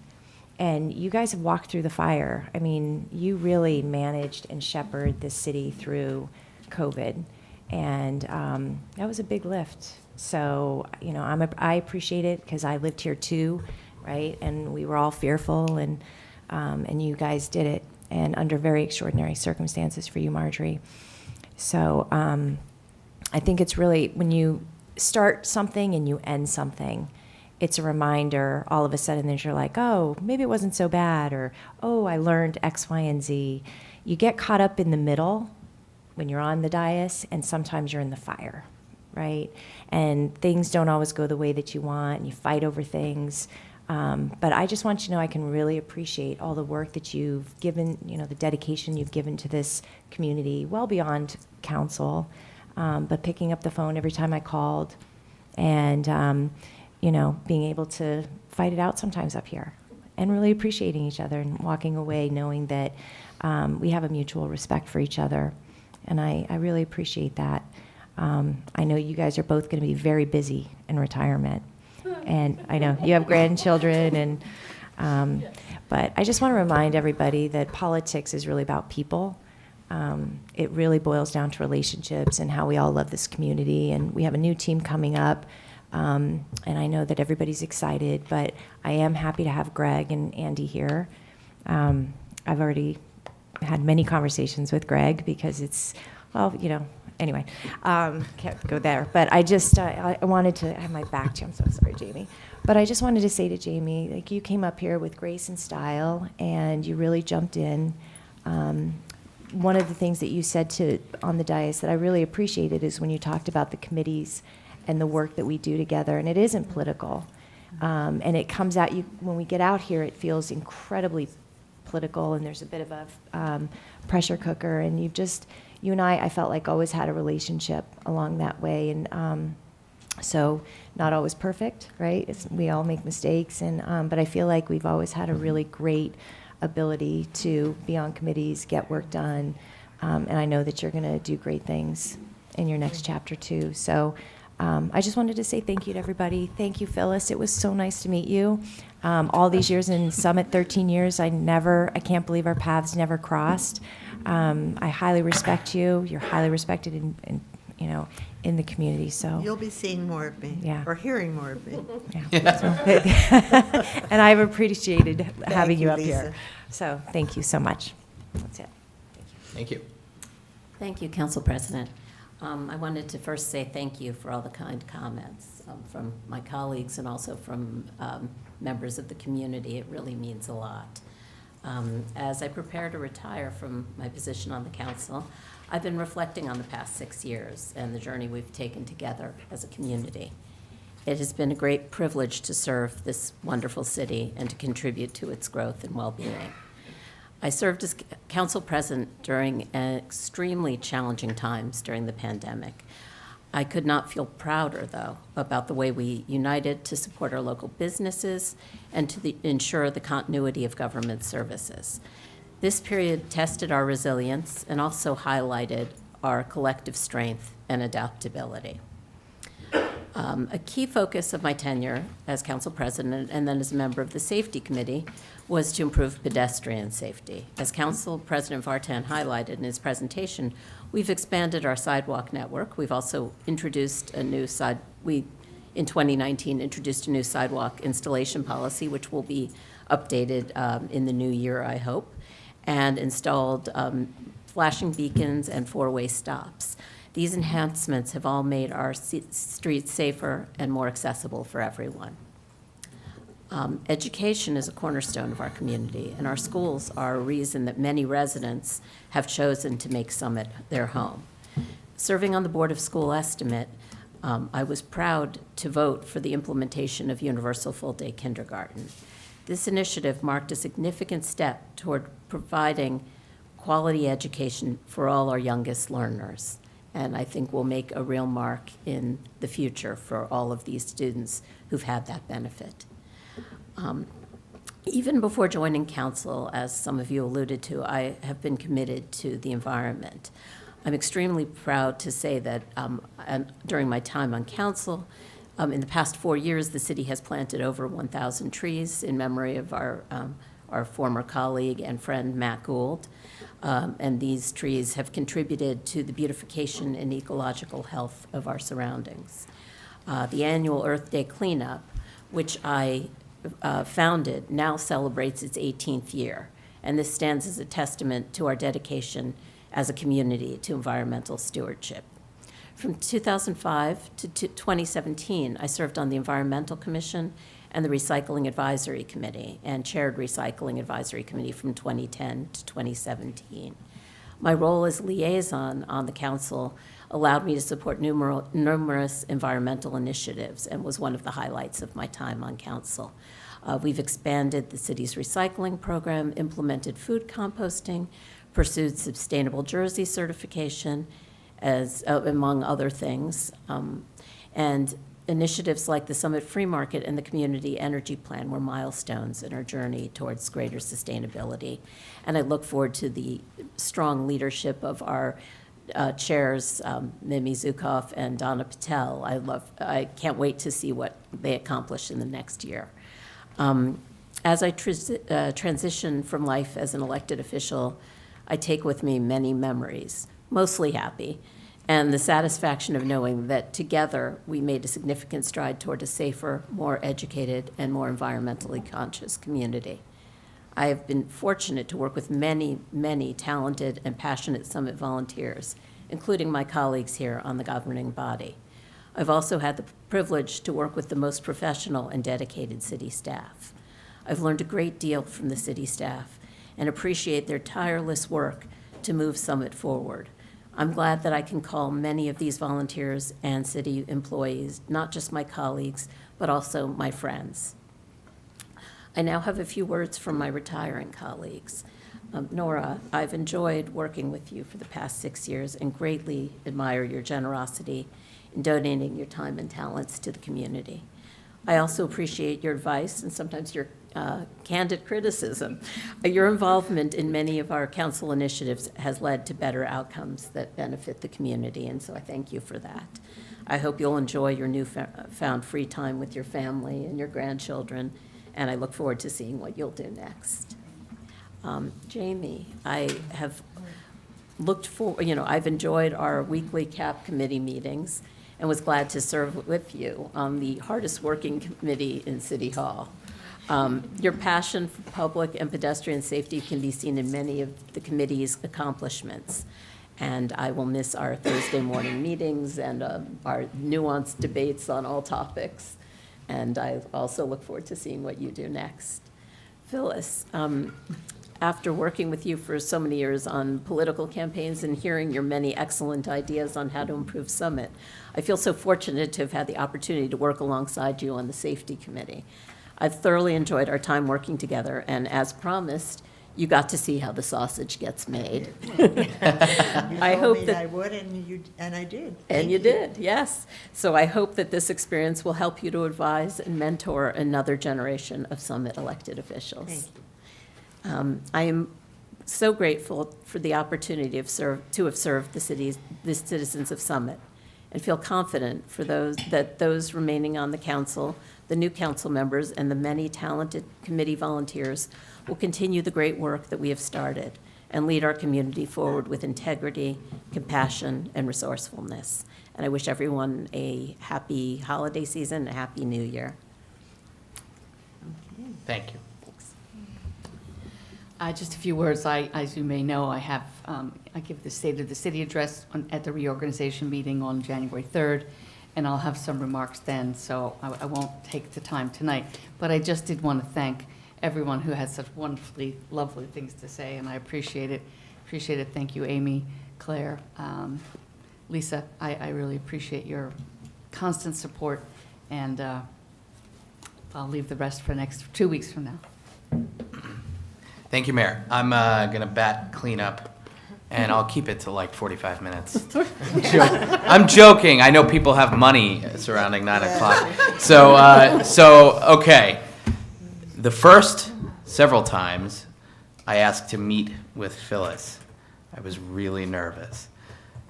and you guys have walked through the fire. I mean, you really managed and shepherded this city through COVID, and that was a big lift. So, you know, I appreciate it because I lived here too, right? And we were all fearful, and you guys did it, and under very extraordinary circumstances for you, Marjorie. So I think it's really when you start something and you end something, it's a reminder all of a sudden that you're like, oh, maybe it wasn't so bad, or, oh, I learned X, Y, and Z. You get caught up in the middle when you're on the dais, and sometimes you're in the fire, right? And things don't always go the way that you want, and you fight over things. But I just want you to know I can really appreciate all the work that you've given, the dedication you've given to this community, well beyond council, but picking up the phone every time I called, and, being able to fight it out sometimes up here, and really appreciating each other and walking away knowing that we have a mutual respect for each other. And I really appreciate that. I know you guys are both going to be very busy in retirement. And I know you have grandchildren, but I just want to remind everybody that politics is really about people. It really boils down to relationships and how we all love this community. And we have a new team coming up. And I know that everybody's excited, but I am happy to have Greg and Andy here. I've already had many conversations with Greg because it's, anyway, can't go there. But I just, I wanted to, I have my back to you, I'm so sorry, Jamie. But I just wanted to say to Jamie, like, you came up here with grace and style, and you really jumped in. One of the things that you said on the dais that I really appreciated is when you talked about the committees and the work that we do together, and it isn't political. And it comes out, when we get out here, it feels incredibly political, and there's a bit of a pressure cooker, and you and I felt like always had a relationship along that way, and so not always perfect, right? We all make mistakes, and but I feel like we've always had a really great ability to be on committees, get work done, and I know that you're going to do great things in your next chapter too. So I just wanted to say thank you to everybody. Thank you, Phyllis. It was so nice to meet you. All these years in Summit, 13 years, I can't believe our paths never crossed. I highly respect you. You're highly respected in the community. So You'll be seeing more of me, or hearing more of me. Yeah. And I've appreciated having you up Lisa. here. So thank you so much. That's it. Thank you. Thank you, Council President. I wanted to first say thank you for all the kind comments from my colleagues and also from members of the community. It really means a lot. As I prepare to retire from my position on the council, I've been reflecting on the past 6 years and the journey we've taken together as a community. It has been a great privilege to serve this wonderful city and to contribute to its growth and well-being. I served as council president during extremely challenging times during the pandemic. I could not feel prouder, though, about the way we united to support our local businesses and to ensure the continuity of government services. This period tested our resilience and also highlighted our collective strength and adaptability. A key focus of my tenure as council president and then as a member of the safety committee was to improve pedestrian safety. As Council President Vartan highlighted in his presentation, we've expanded our sidewalk network. We've also introduced a new in 2019, introduced a new sidewalk installation policy, which will be updated in the new year, I hope, and installed flashing beacons and four-way stops. These enhancements have all made our streets safer and more accessible for everyone. Education is a cornerstone of our community, and our schools are a reason that many residents have chosen to make Summit their home. Serving on the Board of School Estimate, I was proud to vote for the implementation of universal full-day kindergarten. This initiative marked a significant step toward providing quality education for all our youngest learners, and I think will make a real mark in the future for all of these students who've had that benefit. Even before joining council, as some of you alluded to, I have been committed to the environment. I'm extremely proud to say that during my time on council, in the past 4 years, the city has planted over 1,000 trees in memory of our former colleague and friend, Matt Gould. And these trees have contributed to the beautification and ecological health of our surroundings. The annual Earth Day cleanup, which I founded, now celebrates its 18th year. And this stands as a testament to our dedication as a community to environmental stewardship. From 2005 to 2017, I served on the Environmental Commission and the Recycling Advisory Committee, and chaired Recycling Advisory Committee from 2010 to 2017. My role as liaison on the council allowed me to support numerous environmental initiatives and was one of the highlights of my time on council. We've expanded the city's recycling program, implemented food composting, pursued sustainable Jersey certification, as among other things, and initiatives like the Summit Free Market and the Community Energy Plan were milestones in our journey towards greater sustainability. And I look forward to the strong leadership of our chairs, Mimi Zukov and Donna Patel. I can't wait to see what they accomplish in the next year. As I transition from life as an elected official, I take with me many memories, mostly happy, and the satisfaction of knowing that together we made a significant stride toward a safer, more educated, and more environmentally conscious community. I have been fortunate to work with many, many talented and passionate Summit volunteers, including my colleagues here on the governing body. I've also had the privilege to work with the most professional and dedicated city staff. I've learned a great deal from the city staff and appreciate their tireless work to move Summit forward. I'm glad that I can call many of these volunteers and city employees not just my colleagues, but also my friends. I now have a few words from my retiring colleagues. Nora, I've enjoyed working with you for the past 6 years and greatly admire your generosity in donating your time and talents to the community. I also appreciate your advice and sometimes your candid criticism. Your involvement in many of our council initiatives has led to better outcomes that benefit the community, and so I thank you for that. I hope you'll enjoy your newfound free time with your family and your grandchildren, and I look forward to seeing what you'll do next. Jamie, I have I've enjoyed our weekly CAP committee meetings and was glad to serve with you on the hardest working committee in City Hall. Your passion for public and pedestrian safety can be seen in many of the committee's accomplishments. And I will miss our Thursday morning meetings and our nuanced debates on all topics. And I also look forward to seeing what you do next. Phyllis, after working with you for so many years on political campaigns and hearing your many excellent ideas on how to improve Summit, I feel so fortunate to have had the opportunity to work alongside you on the Safety Committee. I've thoroughly enjoyed our time working together, and as promised, you got to see how the sausage gets made. I hope that I would, and I did. And you did, yes. So I hope that this experience will help you to advise and mentor another generation of Summit elected officials. Thank you. I am so grateful for the opportunity to have served the citizens of Summit, and feel confident for those remaining on the council, the new council members, and the many talented committee volunteers will continue the great work that we have started and lead our community forward with integrity, compassion, and resourcefulness. And I wish everyone a happy holiday season, a happy new year. Thank you. Just a few words. As you may know, I give the State of the City address at the reorganization meeting on January 3rd, and I'll have some remarks then, so I won't take the time tonight. But I just did want to thank everyone who had such wonderfully lovely things to say, and I appreciate it. Thank you, Amy, Claire, Lisa. I really appreciate your constant support, and I'll leave the rest for next 2 weeks from now. Thank you, Mayor. I'm going to bat cleanup, and I'll keep it to like 45 minutes. I'm joking. I know people have money surrounding 9 o'clock. So okay. The first several times I asked to meet with Phyllis, I was really nervous.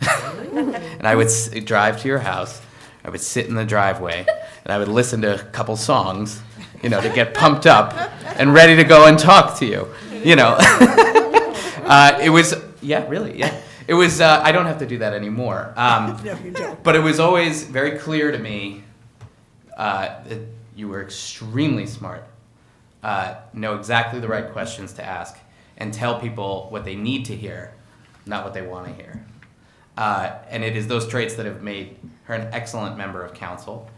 And I would drive to your house, I would sit in the driveway, and I would listen to a couple songs, to get pumped up and ready to go and talk to you. It was, really. It was, I don't have to do that anymore. No, you don't. But it was always very clear to me that you were extremely smart, know exactly the right questions to ask, and tell people what they need to hear, not what they want to hear. And it is those traits that have made her an excellent member of council.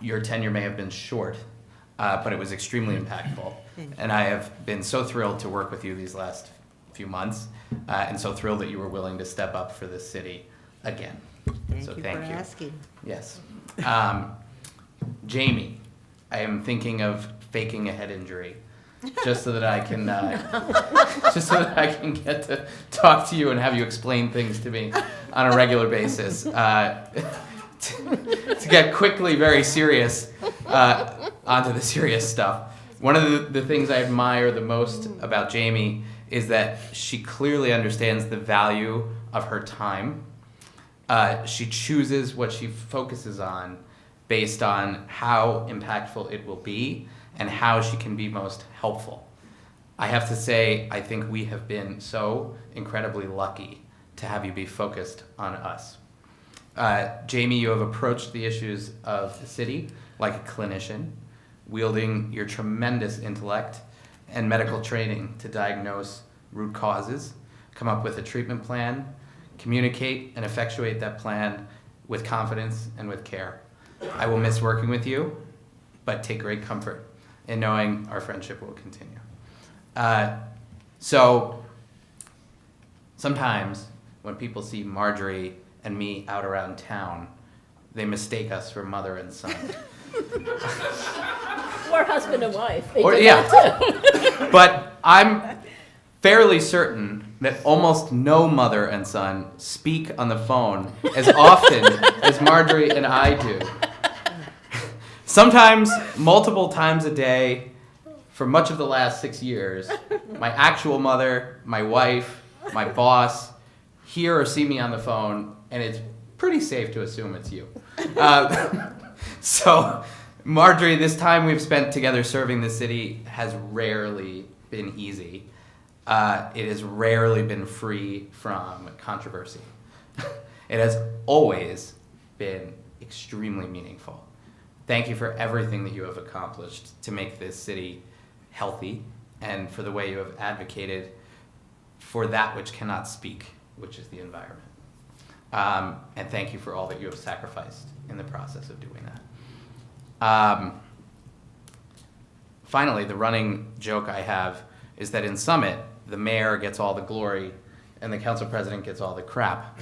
Your tenure may have been short, but it was extremely impactful. And I have been so thrilled to work with you these last few months, and so thrilled that you were willing to step up for this city again. Thank So you thank for you. asking. Yes. Jamie, I am thinking of faking a head injury, just so that I can, get to talk to you and have you explain things to me on a regular basis. To get quickly very serious onto the serious stuff. One of the things I admire the most about Jamie is that she clearly understands the value of her time. She chooses what she focuses on based on how impactful it will be and how she can be most helpful. I have to say, I think we have been so incredibly lucky to have you be focused on us. Jamie, you have approached the issues of the city like a clinician, wielding your tremendous intellect and medical training to diagnose root causes, come up with a treatment plan, communicate and effectuate that plan with confidence and with care. I will miss working with you, but take great comfort in knowing our friendship will continue. So sometimes when people see Marjorie and me out around town, they mistake us for mother and son. Or husband and wife. They Or, do yeah. that too. But I'm fairly certain that almost no mother and son speak on the phone as often as Marjorie and I do. Sometimes multiple times a day for much of the last 6 years, my actual mother, my wife, my boss hear or see me on the phone, and it's pretty safe to assume it's you. So, Marjorie, this time we've spent together serving the city has rarely been easy. It has rarely been free from controversy. It has always been extremely meaningful. Thank you for everything that you have accomplished to make this city healthy and for the way you have advocated for that which cannot speak, which is the environment. And thank you for all that you have sacrificed in the process of doing that. Finally, the running joke I have is that in Summit, the mayor gets all the glory and the council president gets all the crap.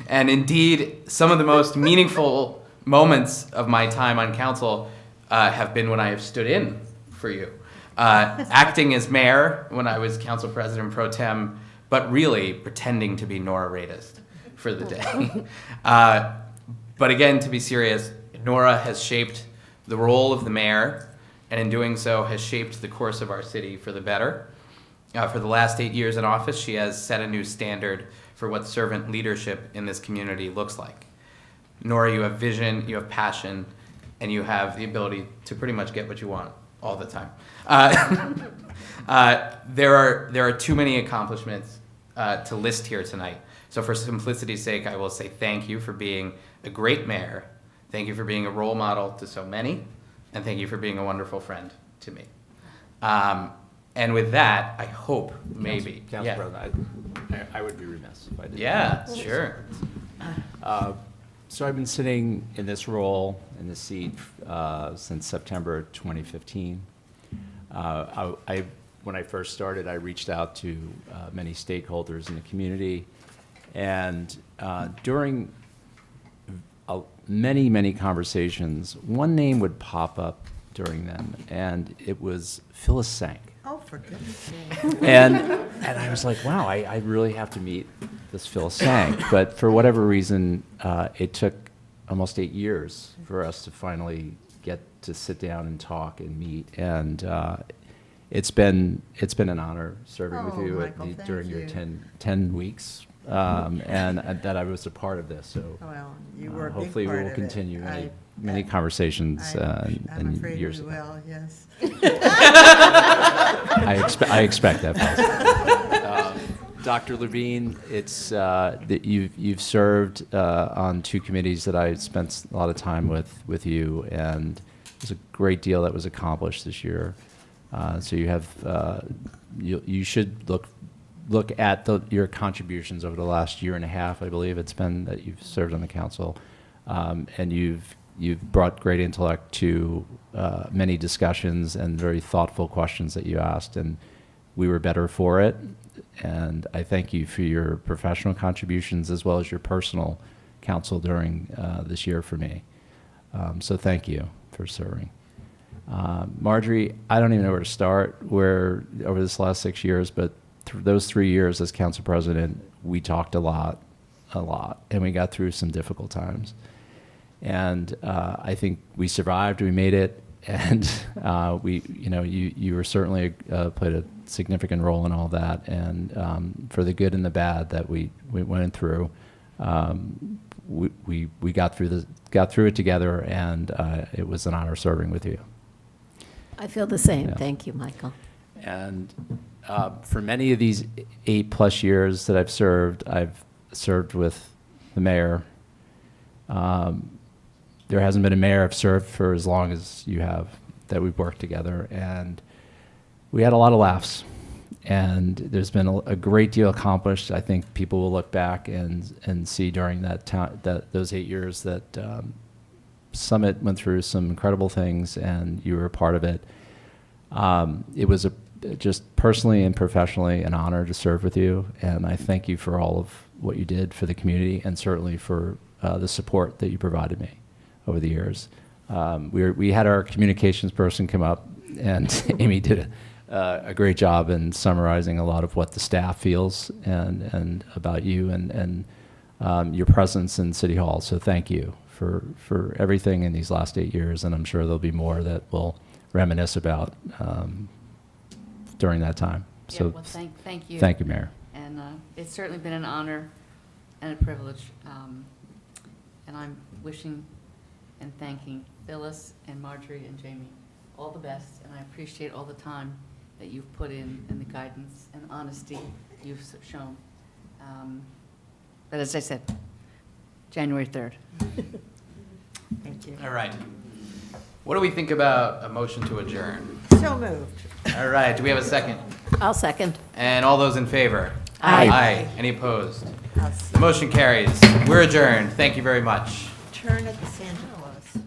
And indeed, some of the most meaningful moments of my time on council have been when I have stood in for you. Acting as mayor when I was council president pro tem, but really pretending to be Nora Radist for the day. But again, to be serious, Nora has shaped the role of the mayor, and in doing so has shaped the course of our city for the better. For the last 8 years in office, she has set a new standard for what servant leadership in this community looks like. Nora, you have vision, you have passion, and you have the ability to pretty much get what you want all the time. There are too many accomplishments to list here tonight. So for simplicity's sake, I will say thank you for being a great mayor. Thank you for being a role model to so many. And thank you for being a wonderful friend to me. And with that, I hope maybe. Council President, I would be remiss if I didn't. Yeah, sure. So I've been sitting in this role, in this seat, since September 2015. When I first started, I reached out to many stakeholders in the community, and during many conversations, one name would pop up during them, and it was Phyllis Sank. Oh, for goodness sake. And I was like, wow, I really have to meet this Phyllis Sank. But for whatever reason, it took almost 8 years for us to finally get to sit down and talk and meet. And it's been an honor serving with you Michael, during thank your you. 10 weeks, and that I was a part of this. So Well, you were a big hopefully we part will of continue it. many conversations I'm in afraid years we to come. will, yes. I expect that. Dr. Levine, it's that you've served on 2 committees that I spent a lot of time with you, and there's a great deal that was accomplished this year. So you have you should look look at your contributions over the last year and a half, I believe it's been, that you've served on the council, and you've brought great intellect to many discussions and very thoughtful questions that you asked, and we were better for it. And I thank you for your professional contributions as well as your personal counsel during this year for me. So thank you for serving. Marjorie, I don't even know where to start over this last 6 years, but those 3 years as council president, we talked a lot, and we got through some difficult times. And I think we survived, we made it, and you were certainly played a significant role in all that, and for the good and the bad that we went through, we got through it together, and it was an honor serving with you. I feel the same. Yeah. Thank you, Michael. And for many of these 8+ years that I've served with the mayor. There hasn't been a mayor I've served for as long as you have that we've worked together, and we had a lot of laughs. And there's been a great deal accomplished. I think people will look back and see during those 8 years that Summit went through some incredible things, and you were a part of it. It was just personally and professionally an honor to serve with you, and I thank you for all of what you did for the community, and certainly for the support that you provided me over the years. We had our communications person come up, and Amy did a great job in summarizing a lot of what the staff feels and about you and your presence in City Hall. So thank you for everything in these last 8 years, and I'm sure there'll be more that we'll reminisce about during that time. Yeah, So well, thank you. Thank you, Mayor. And it's certainly been an honor and a privilege. And I'm wishing and thanking Phyllis and Marjorie and Jamie all the best. And I appreciate all the time that you've put in and the guidance and honesty you've shown. But as I said, January 3rd. Thank you. All right. What do we think about a motion to adjourn? So moved. All right, do we have a second? I'll second. And all those in favor? Aye. Aye. Any opposed? The motion carries. We're adjourned. Thank you very much. Turn at the Santa Claus.